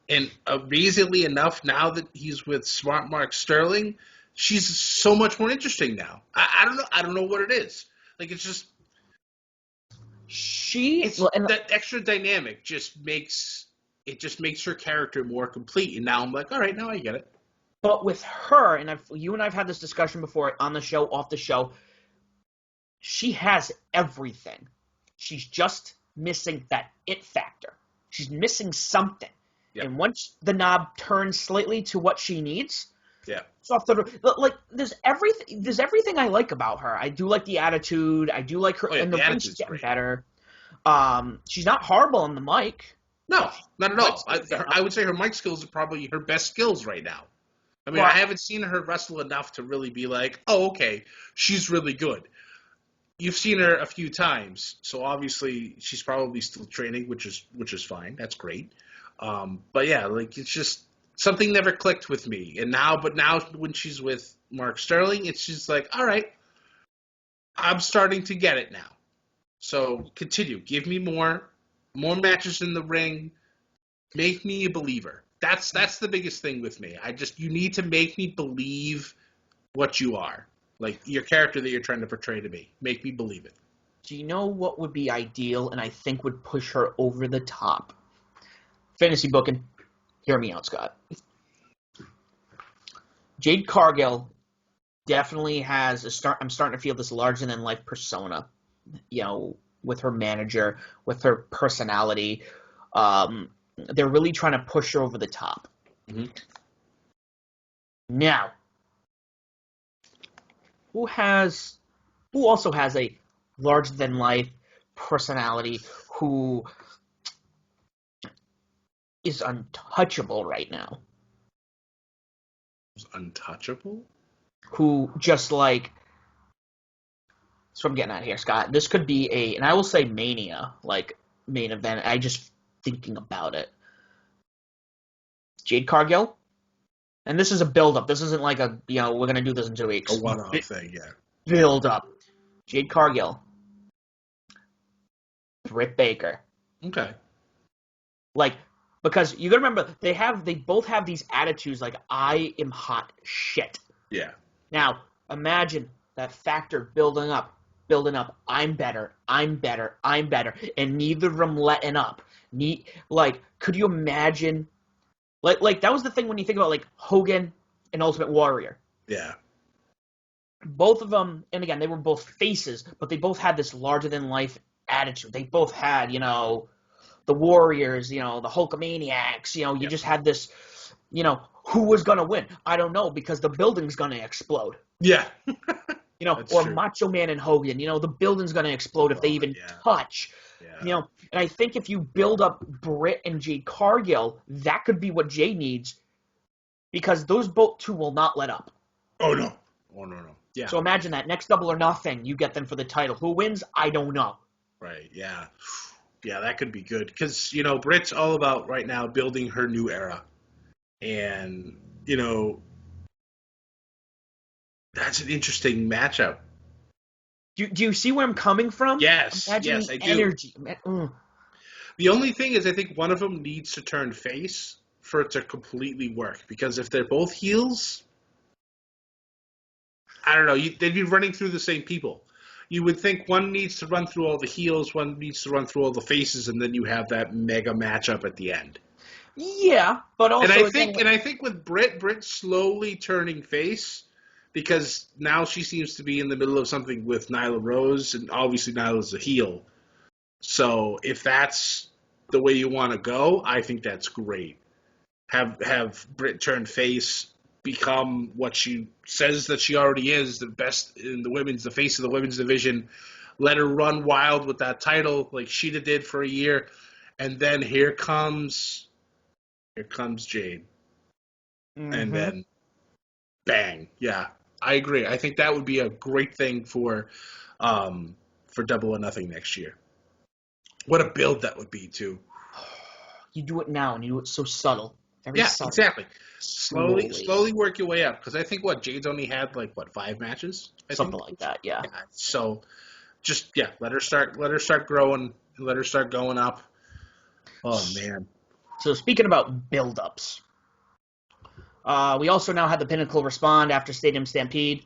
and amazingly enough, now that he's with Smart Mark Sterling, she's so much more interesting now. I don't know what it is. Like it's just that extra dynamic just makes her character more complete. And now I'm like, all right, now I get it. But with her, and you and I've had this discussion before on the show, off the show, she has everything. She's just missing that it factor. She's missing something. Yeah. And once the knob turns slightly to what she needs, it's off there's everything I like about her. I do like the attitude. I do like her, and the ring she's getting better. She's not horrible on the mic. No, not at all. I would say her mic skills are probably her best skills right now. I mean, I haven't seen her wrestle enough to really be like, oh, okay, she's really good. You've seen her a few times, so obviously she's probably still training, which is fine. That's great. But yeah, like it's just something never clicked with me. And now when she's with Mark Sterling, it's just like, all right, I'm starting to get it now. So continue, give me more matches in the ring, make me a believer. That's the biggest thing with me. You need to make me believe what you are. Like your character that you're trying to portray to me. Make me believe it. Do you know what would be ideal and I think would push her over the top? Fantasy booking. Hear me out, Scott. Jade Cargill definitely has I'm starting to feel this larger than life persona, with her manager, with her personality. They're really trying to push her over the top. Mm-hmm. Now, who also has a larger than life personality, who is untouchable right now? Untouchable? Who just like, that's what I'm getting at here, Scott. This could be and I will say Mania, like main event. I just thinking about it. Jade Cargill, and this is a build up. This isn't like we're gonna do this in 2 weeks. A one-off thing, yeah. Build up. Jade Cargill, Britt Baker. Okay. Like, because you gotta remember, they both have these attitudes like, I am hot shit. Yeah. Now, imagine that factor building up. I'm better, and neither of them letting up. Could you imagine? Like that was the thing when you think about like Hogan and Ultimate Warrior. Yeah. Both of them, and again, they were both faces, but they both had this larger than life attitude. They both had, the Warriors, the Hulkamaniacs. You just had this, who was gonna win? I don't know, because the building's gonna explode. Yeah. Or true. Macho Man and Hogan, the building's going to explode if they even touch. Yeah. And I think if you build up Britt and Jade Cargill, that could be what Jay needs, because those both two will not let up. Oh, no. Yeah. So imagine that. Next Double or Nothing, you get them for the title. Who wins? I don't know. Right, yeah. Yeah, that could be good. Because, Britt's all about, right now, building her new era. And, that's an interesting matchup. Do you see where I'm coming from? Yes, I do. Energy. The only thing is, I think one of them needs to turn face for it to completely work. Because if they're both heels, I don't know. They'd be running through the same people. You would think one needs to run through all the heels, one needs to run through all the faces, and then you have that mega matchup at the end. Yeah, but also, and I think with Britt slowly turning face, because now she seems to be in the middle of something with Nyla Rose, and obviously Nyla's a heel. So if that's the way you want to go, I think that's great. Have Britt turn face, become what she says that she already is, the best in the face of the women's division. Let her run wild with that title like Sheeta did for a year, and then here comes Jade, and then bang, yeah. I agree. I think that would be a great thing for Double or Nothing next year. What a build that would be, too. You do it now, and you do it so subtle. Subtle. Exactly. Slowly work your way up. Because I think, Jade's only had, 5 matches? Something like that, yeah. So, just, let her start growing, and let her start going up. Oh, man. So, speaking about build-ups, we also now had the Pinnacle respond after Stadium Stampede.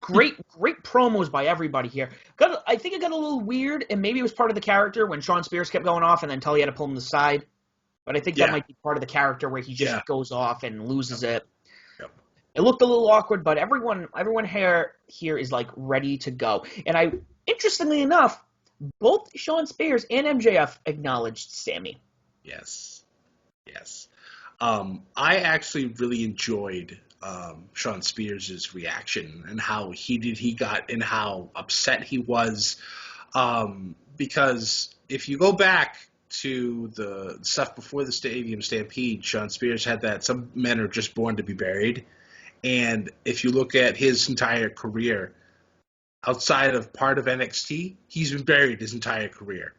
Great promos by everybody here. I think it got a little weird, and maybe it was part of the character when Shawn Spears kept going off, and then Tully had to pull him to the side. But I think that might be part of the character where he just goes off and loses it. Yep. It looked a little awkward, but everyone here is ready to go. And interestingly enough, both Shawn Spears and MJF acknowledged Sammy. Yes. I actually really enjoyed Shawn Spears' reaction and how heated he got and how upset he was. Because if you go back to the stuff before the Stadium Stampede, Shawn Spears had that some men are just born to be buried. And if you look at his entire career, outside of part of NXT, he's been buried his entire career.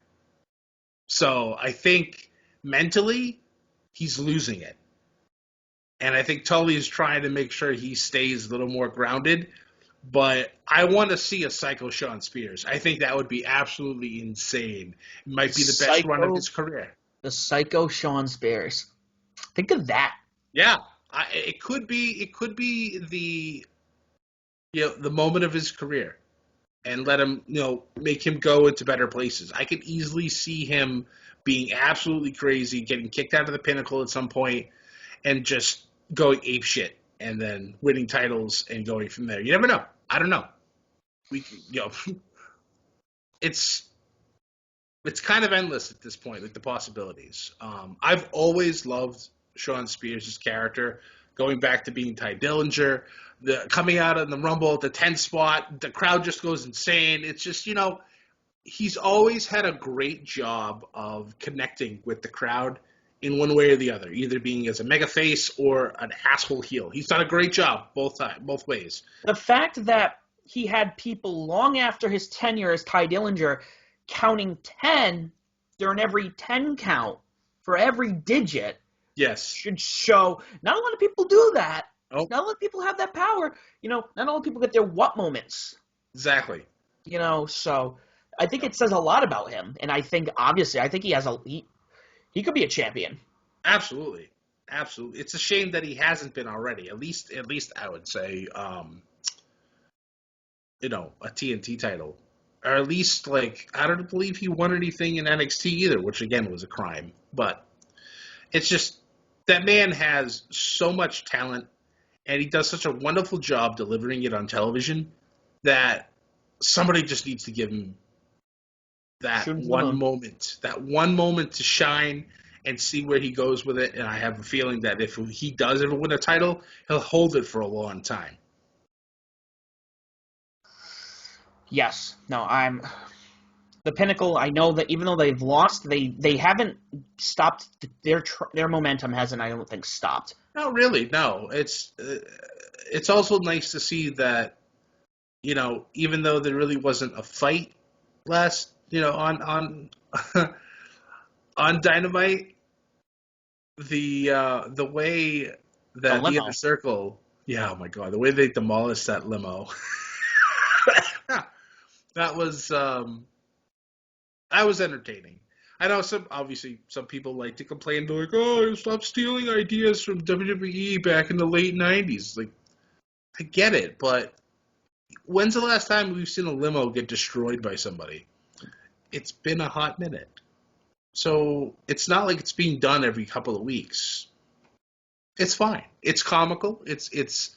So I think mentally, he's losing it. And I think Tully is trying to make sure he stays a little more grounded. But I want to see a Psycho Shawn Spears. I think that would be absolutely insane. It might be the best run of his career. The Psycho Shawn Spears. Think of that. Yeah, it could be the the moment of his career, and let him make him go into better places. I could easily see him being absolutely crazy, getting kicked out of the Pinnacle at some point, and just going ape shit, and then winning titles and going from there. You never know. I don't know. It's kind of endless at this point, like the possibilities. I've always loved Sean Spears' character, going back to being Ty Dillinger, the coming out in the Rumble at the 10th spot, the crowd just goes insane. It's just, he's always had a great job of connecting with the crowd in one way or the other, either being as a mega face or an asshole heel. He's done a great job both ways. The fact that he had people long after his tenure as Ty Dillinger counting 10 during every 10 count for every digit, yes, should show not a lot of people do that. Oh. Not a lot of people have that power. Not a lot of people get their what moments. Exactly. So I think it says a lot about him, and I think obviously he has he could be a champion. Absolutely. It's a shame that he hasn't been already. At least I would say, a TNT title, or at least I don't believe he won anything in NXT either, which again was a crime. But it's just that man has so much talent, and he does such a wonderful job delivering it on television that somebody just needs to give him that one moment to shine and see where he goes with it. And I have a feeling that if he does ever win a title, he'll hold it for a long time. Yes. No, the Pinnacle. I know that even though they've lost, they haven't stopped. Their momentum hasn't, I don't think, stopped. No, really, no. It's also nice to see that, even though there really wasn't a fight last, on on Dynamite, the way that the Inner Circle, oh my God, the way they demolished that limo, that was entertaining. I know some people like to complain, they're like, oh, stop stealing ideas from WWE back in the late 90s. Like, I get it, but when's the last time we've seen a limo get destroyed by somebody? It's been a hot minute. So it's not like it's being done every couple of weeks. It's fine. It's comical. It's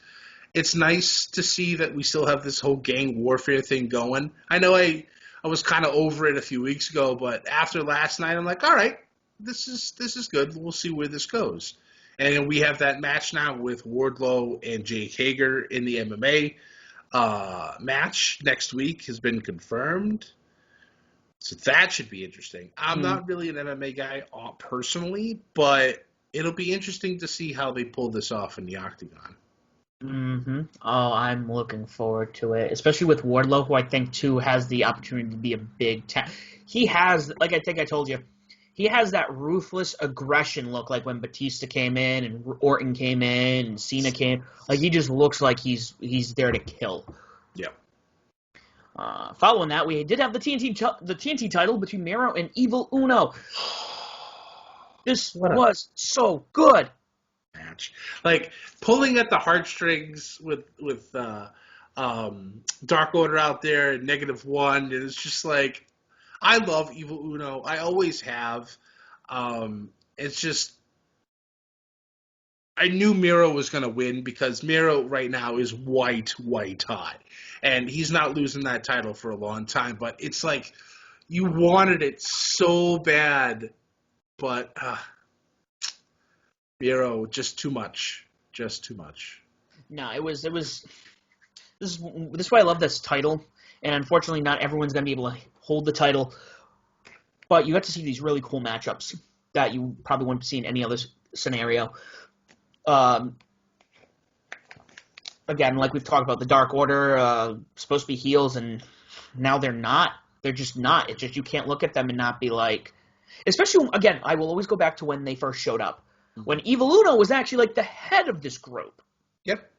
nice to see that we still have this whole gang warfare thing going. I know I was kind of over it a few weeks ago, but after last night, I'm like, all right, this is good. We'll see where this goes. And we have that match now with Wardlow and Jake Hager in the MMA match next week has been confirmed. So that should be interesting. I'm not really an MMA guy personally, but it'll be interesting to see how they pull this off in the Octagon. Mm-hmm. Oh, I'm looking forward to it, especially with Wardlow, who I think, too, has the opportunity to be a big He has, like I think I told you, he has that ruthless aggression look, like when Batista came in and Orton came in and Cena came. Like, he just looks like he's there to kill. Yeah. Following that, we did have the TNT title between Miro and Evil Uno. This was so good. Match, like pulling at the heartstrings with Dark Order out there and -1. It's just like, I love Evil Uno. I always have. It's just, I knew Miro was going to win because Miro right now is white hot. And he's not losing that title for a long time. But it's like, you wanted it so bad. But Miro, just too much. Just too much. No, it was. This is why I love this title. And unfortunately, not everyone's going to be able to hold the title. But you got to see these really cool matchups that you probably wouldn't see in any other scenario. Again, like we've talked about, the Dark Order supposed to be heels, and now they're not. They're just not. It's just, you can't look at them and not be like, especially, again, I will always go back to when they first showed up. When Evil Uno was actually like the head of this group. Yep.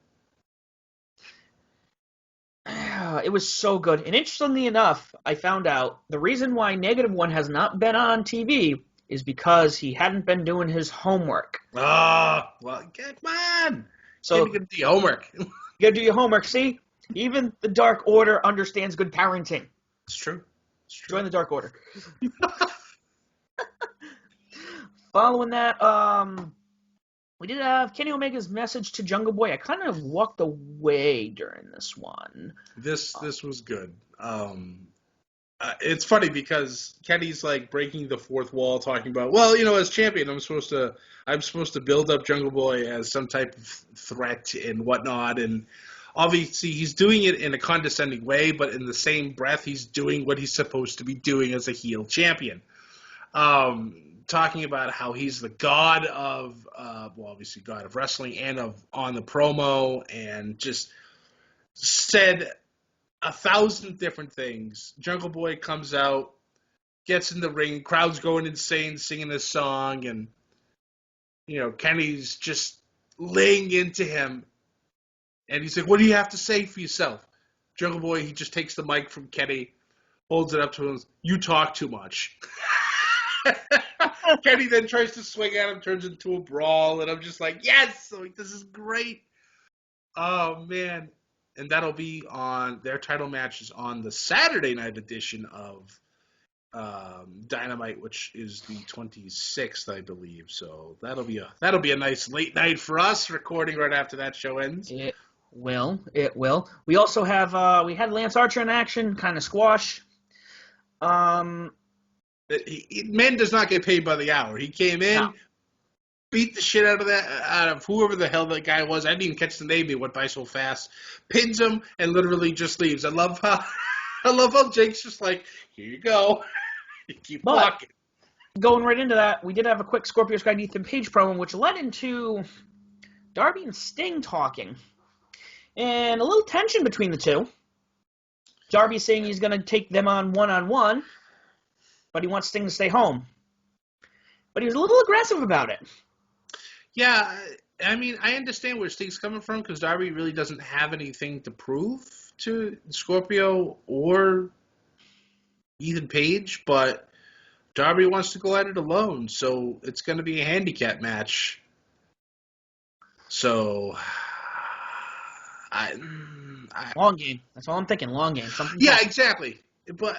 It was so good. And interestingly enough, I found out the reason why -1 has not been on TV is because he hadn't been doing his homework. Well, come on. So Kenny can do your homework. you gotta do your homework. See, even the Dark Order understands good parenting. It's true. Join the Dark Order. Following that, we did have Kenny Omega's message to Jungle Boy. I kind of walked away during this one. This was good. It's funny because Kenny's like breaking the fourth wall, talking about, well, as champion, I'm supposed to build up Jungle Boy as some type of threat and whatnot, and obviously he's doing it in a condescending way, but in the same breath, he's doing what he's supposed to be doing as a heel champion. Talking about how he's the god of, obviously god of wrestling and on the promo, and just said 1,000 different things. Jungle Boy comes out, gets in the ring, crowd's going insane, singing this song, and Kenny's just laying into him, and he's like, "What do you have to say for yourself?" Jungle Boy, he just takes the mic from Kenny, holds it up to him, "You talk too much." Kenny then tries to swing at him, turns into a brawl, and I'm just like, yes! Like, this is great. Oh, man. And that'll be on their title matches on the Saturday night edition of Dynamite, which is the 26th, I believe. So that'll be a nice late night for us, recording right after that show ends. It will. We also have we had Lance Archer in action, kind of squash. Man does not get paid by the hour. He came in, beat the shit out of whoever the hell that guy was. I didn't even catch the name. He went by so fast. Pins him and literally just leaves. I love how Jake's just like, here you go. You keep walking. Going right into that, we did have a quick Scorpio Sky Ethan Page promo, which led into Darby and Sting talking. And a little tension between the two. Darby saying he's going to take them on one-on-one, but he wants Sting to stay home. But he was a little aggressive about it. Yeah, I mean, I understand where Sting's coming from, because Darby really doesn't have anything to prove to Scorpio or Ethan Page, but Darby wants to go at it alone, so it's going to be a handicap match. So, long game. That's all I'm thinking. Long game. Exactly. But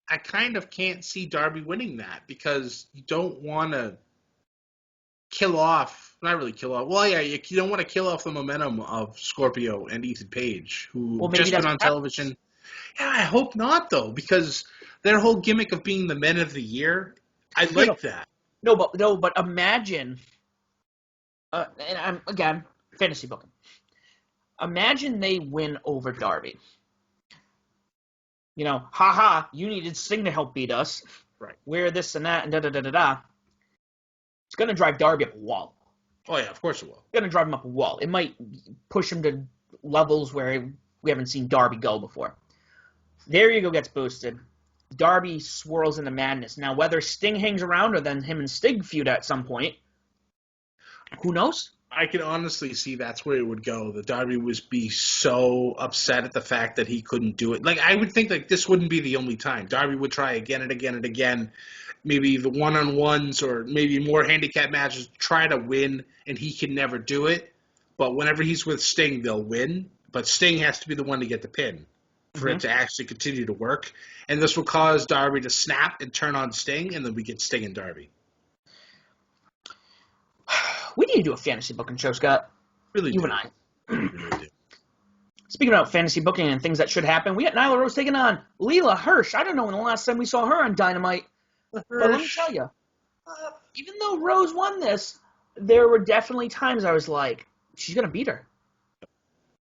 I kind of can't see Darby winning that, because you don't want to not really kill off. Well, yeah, you don't want to kill off the momentum of Scorpio and Ethan Page, who just been on television. Yeah, I hope not, though, because their whole gimmick of being the men of the year, I like that. No, but imagine, and I'm, again, fantasy booking. Imagine they win over Darby. Haha, you needed Sting to help beat us. Right. We're this and that and da-da-da-da-da. It's going to drive Darby up a wall. Oh, yeah, of course it will. It's going to drive him up a wall. It might push him to levels where we haven't seen Darby go before. Their ego gets boosted. Darby swirls into madness. Now, whether Sting hangs around or then him and Sting feud at some point, who knows? I can honestly see that's where it would go. The Darby would be so upset at the fact that he couldn't do it. Like, I would think like this wouldn't be the only time. Darby would try again and again and again. Maybe the one-on-ones or maybe more handicap matches, try to win, and he can never do it. But whenever he's with Sting, they'll win. But Sting has to be the one to get the pin for it to actually continue to work. And this will cause Darby to snap and turn on Sting, and then we get Sting and Darby. We need to do a fantasy booking show, Scott. Really you do. and I. Really do. Speaking about fantasy booking and things that should happen, we got Nyla Rose taking on Leela Hirsch. I don't know when the last time we saw her on Dynamite. But let me tell you, even though Rose won this, there were definitely times I was like, she's going to beat her.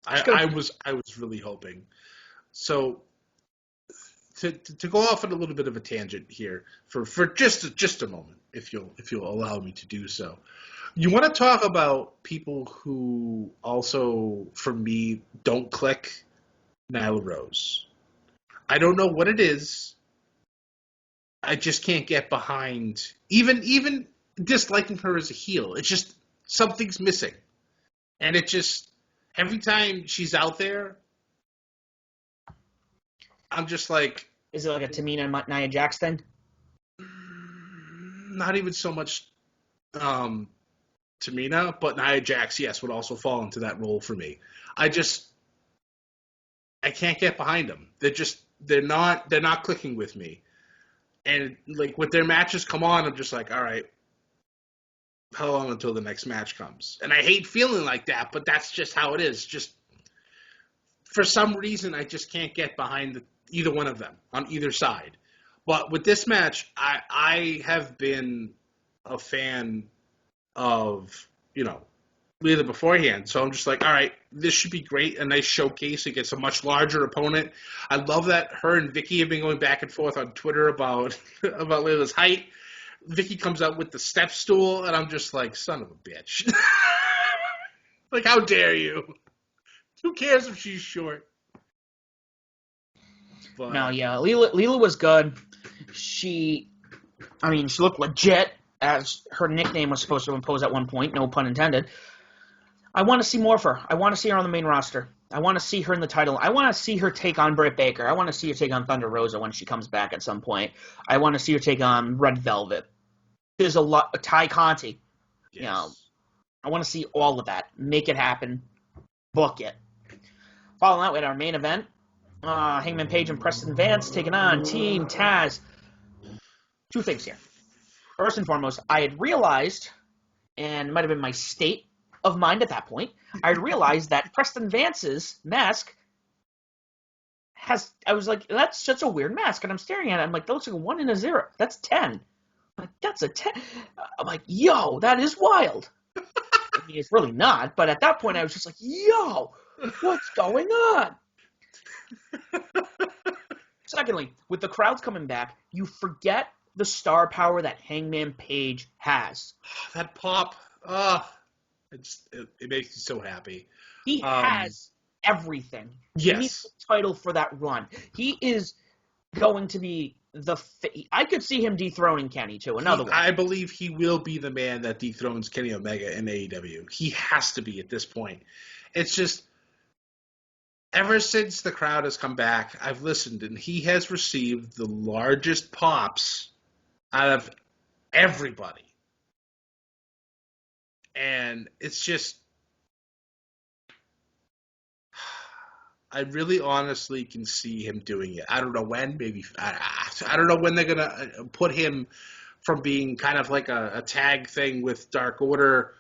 I was really hoping. So to go off on a little bit of a tangent here for just a moment, if you'll allow me to do so. You want to talk about people who also, for me, don't click Nyla Rose. I don't know what it is. I just can't get behind even disliking her as a heel. It's just something's missing. And it just every time she's out there, I'm just like, is it like a Tamina and Nia Jax thing? not even so much Tamina, but Nia Jax, yes, would also fall into that role for me. I can't get behind them. They're not clicking with me. And like when their matches come on, I'm just like, all right, how long until the next match comes? And I hate feeling like that, but that's just how it is. Just for some reason, I just can't get behind either one of them on either side. But with this match, I have been a fan of, Lita beforehand. So I'm just like, all right, this should be great. A nice showcase against a much larger opponent. I love that her and Vicky have been going back and forth on Twitter about Lila's height. Vicky comes out with the step stool, and I'm just like, son of a bitch. Like, how dare you? Who cares if she's short? But, No, yeah, Lila was good. She looked legit, as her nickname was supposed to impose at one point, no pun intended. I want to see more of her. I want to see her on the main roster. I want to see her in the title. I want to see her take on Britt Baker. I want to see her take on Thunder Rosa when she comes back at some point. I want to see her take on Red Velvet. There's a lot. Ty Conti. yes. I want to see all of that. Make it happen. Book it. Following that with our main event, Hangman Page and Preston Vance taking on Team Taz. Two things here. First and foremost, I had realized, and it might have been my state of mind at that point, I had realized that Preston Vance's mask I was like, that's such a weird mask. And I'm staring at it. I'm like, that looks like a 1 and a 0. That's 10. I'm like, that's a 10. I'm like, yo, that is wild. I mean, it's really not. But at that point, I was just like, yo, what's going on? Secondly, with the crowds coming back, you forget the star power that Hangman Page has. That pop. It makes me so happy. He has everything. Yes. He needs the title for that run. He is going to be I could see him dethroning Kenny, too. Another one. I believe he will be the man that dethrones Kenny Omega in AEW. He has to be at this point. It's just, ever since the crowd has come back, I've listened, and he has received the largest pops out of everybody. And it's just, I really honestly can see him doing it. I don't know when, maybe, I don't know when they're going to put him from being kind of like a tag thing with Dark Order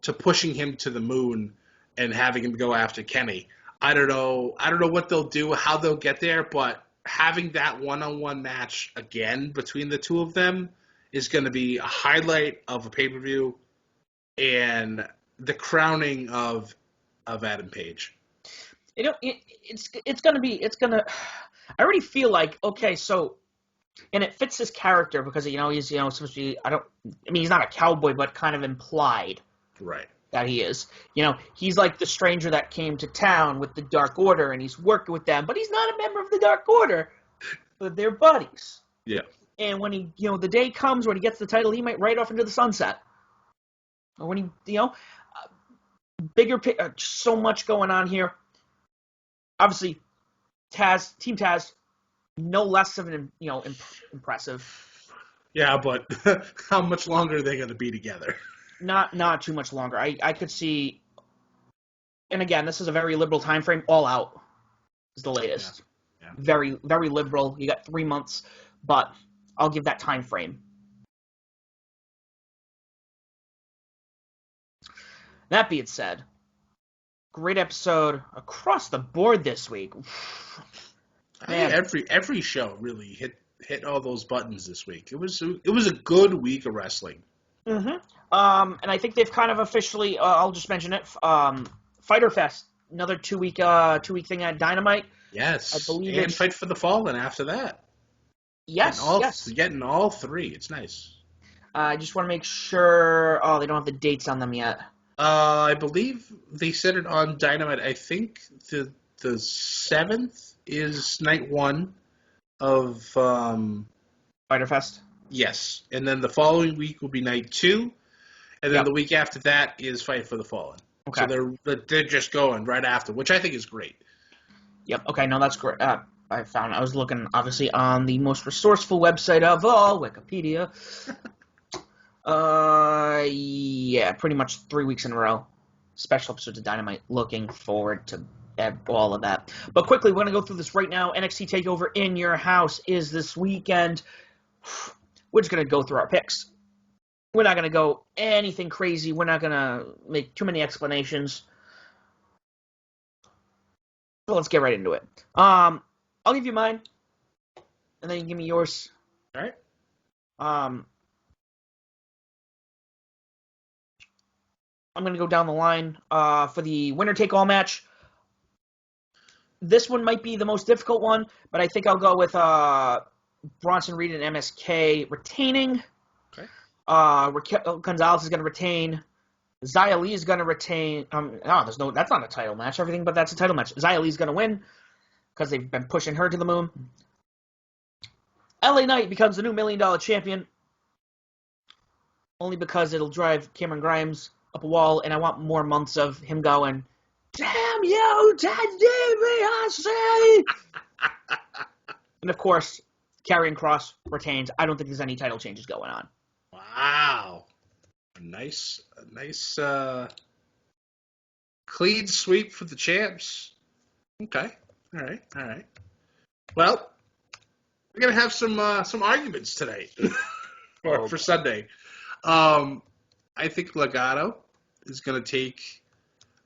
to pushing him to the moon and having him go after Kenny. I don't know what they'll do, how they'll get there, but having that one-on-one match again between the two of them is going to be a highlight of a pay-per-view and the crowning of Adam Page. It's gonna. I already feel like, okay, so, and it fits his character because he's supposed to be. He's not a cowboy, but kind of implied, Right? That he is. He's like the stranger that came to town with the Dark Order, and he's working with them, but he's not a member of the Dark Order. But they're buddies. Yeah. And when he, the day comes when he gets the title, he might ride off into the sunset. Or when he, bigger, so much going on here. Obviously, Team Taz, no less of an, impressive. Yeah, but how much longer are they going to be together? Not too much longer. I could see, and again, this is a very liberal time frame. All Out is the latest. Yeah. Very, very liberal. You got 3 months, but I'll give that time frame. That being said, great episode across the board this week. Man, every show really hit all those buttons this week. It was a good week of wrestling. Mm-hmm. And I think they've kind of officially. I'll just mention it. Fyter Fest, another 2 week thing at Dynamite. Yes, I believe and Fight for the Fallen after that. Yes, Getting all 3. It's nice. I just want to make sure. Oh, they don't have the dates on them yet. I believe they said it on Dynamite. I think the 7th is night 1 of Fyter Fest. Yes, and then the following week will be night 2, and then the week after that is Fight for the Fallen. Okay. So they're just going right after, which I think is great. Yep. Okay. No, that's great. I was looking obviously on the most resourceful website of all, Wikipedia. Yeah, pretty much 3 weeks in a row. Special episodes of Dynamite. Looking forward to all of that. But quickly, we're going to go through this right now. NXT TakeOver in your house is this weekend. We're just going to go through our picks. We're not going to go anything crazy. We're not going to make too many explanations. So let's get right into it. I'll give you mine, and then you give me yours. All right. I'm going to go down the line for the winner-take-all match. This one might be the most difficult one, but I think I'll go with Bronson Reed and MSK retaining. Okay. Raquel Gonzalez is going to retain. Xia Li is going to retain. That's not a title match. Everything but that's a title match. Xia Li is going to win because they've been pushing her to the moon. LA Knight becomes the new $1 million champion. Only because it'll drive Cameron Grimes up a wall, and I want more months of him going, "Damn you, Ted DiBiase!" And of course, Karrion Kross retains. I don't think there's any title changes going on. Wow. A nice clean sweep for the champs. Okay. All right. Well, we're gonna have some arguments tonight for Sunday. I think Legado is gonna take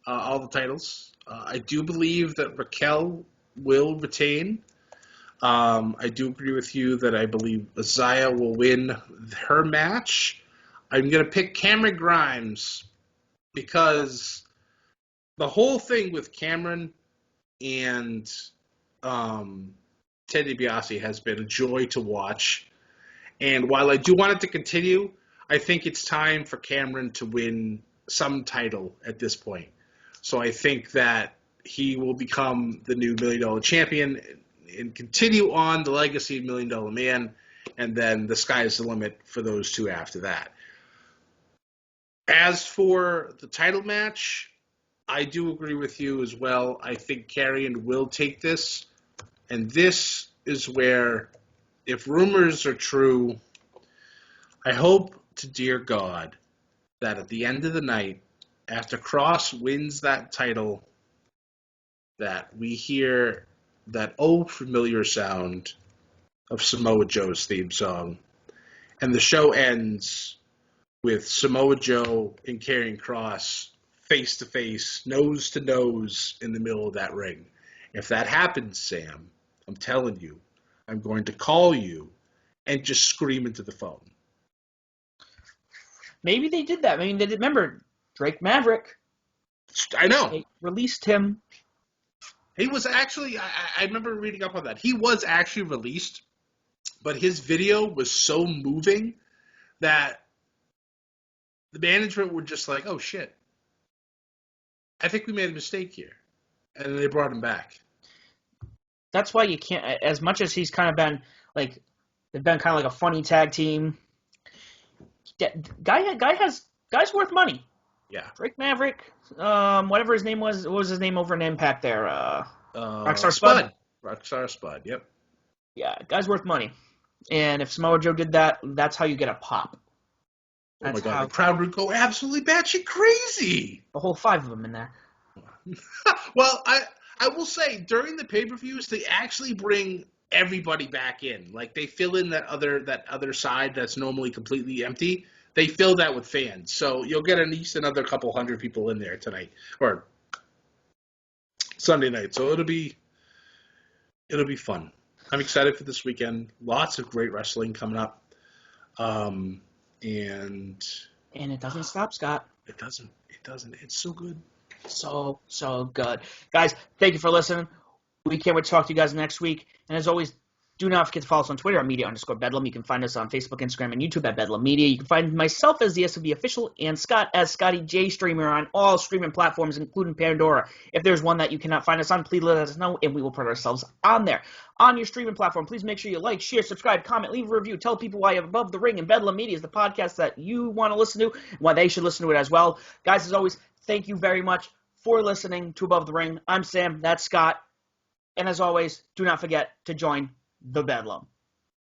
all the titles. I do believe that Raquel will retain. I do agree with you that I believe Xia will win her match. I'm going to pick Cameron Grimes because the whole thing with Cameron and Ted DiBiase has been a joy to watch. And while I do want it to continue, I think it's time for Cameron to win some title at this point. So I think that he will become the new $1 million champion and continue on the legacy of $1 Million Man, and then the sky is the limit for those two after that. As for the title match, I do agree with you as well. I think Karrion will take this, and this is where, if rumors are true, I hope to dear God that at the end of the night, after Kross wins that title, that we hear that old familiar sound of Samoa Joe's theme song, and the show ends with Samoa Joe and Karrion Kross face to face, nose to nose in the middle of that ring. If that happens, Sam, I'm telling you, I'm going to call you and just scream into the phone. Maybe they did that. I mean, they did. Remember Drake Maverick? I know. They released him. He was actually, I remember reading up on that. He was actually released, but his video was so moving that the management were just like, oh, shit. I think we made a mistake here. And they brought him back. That's why you can't, as much as he's kind of been, like, they've been kind of like a funny tag team. Guy's worth money. Yeah. Drake Maverick, whatever his name was, what was his name over in Impact there? Rockstar Spud. Rockstar Spud, yep. Yeah, guy's worth money. And if Samoa Joe did that, that's how you get a pop. Oh my God, the crowd would go absolutely batshit crazy. The whole 5 of them in there. Well, I will say, during the pay-per-views, they actually bring everybody back in. Like, they fill in that other side that's normally completely empty. They fill that with fans. So you'll get at least another couple hundred people in there tonight. Or Sunday night. So it'll be fun. I'm excited for this weekend. Lots of great wrestling coming up. And it doesn't stop, Scott. It doesn't. It's so good. So good. Guys, thank you for listening. We can't wait to talk to you guys next week. And as always, do not forget to follow us on Twitter at media_Bedlam. You can find us on Facebook, Instagram, and YouTube at Bedlam Media. You can find myself as the SOB official and Scott as Scotty J Streamer on all streaming platforms, including Pandora. If there's one that you cannot find us on, please let us know, and we will put ourselves on there. On your streaming platform, please make sure you like, share, subscribe, comment, leave a review. Tell people why Above the Ring and Bedlam Media is the podcast that you want to listen to, and why they should listen to it as well. Guys, as always, thank you very much for listening to Above the Ring. I'm Sam. That's Scott. And as always, do not forget to join the Bedlam.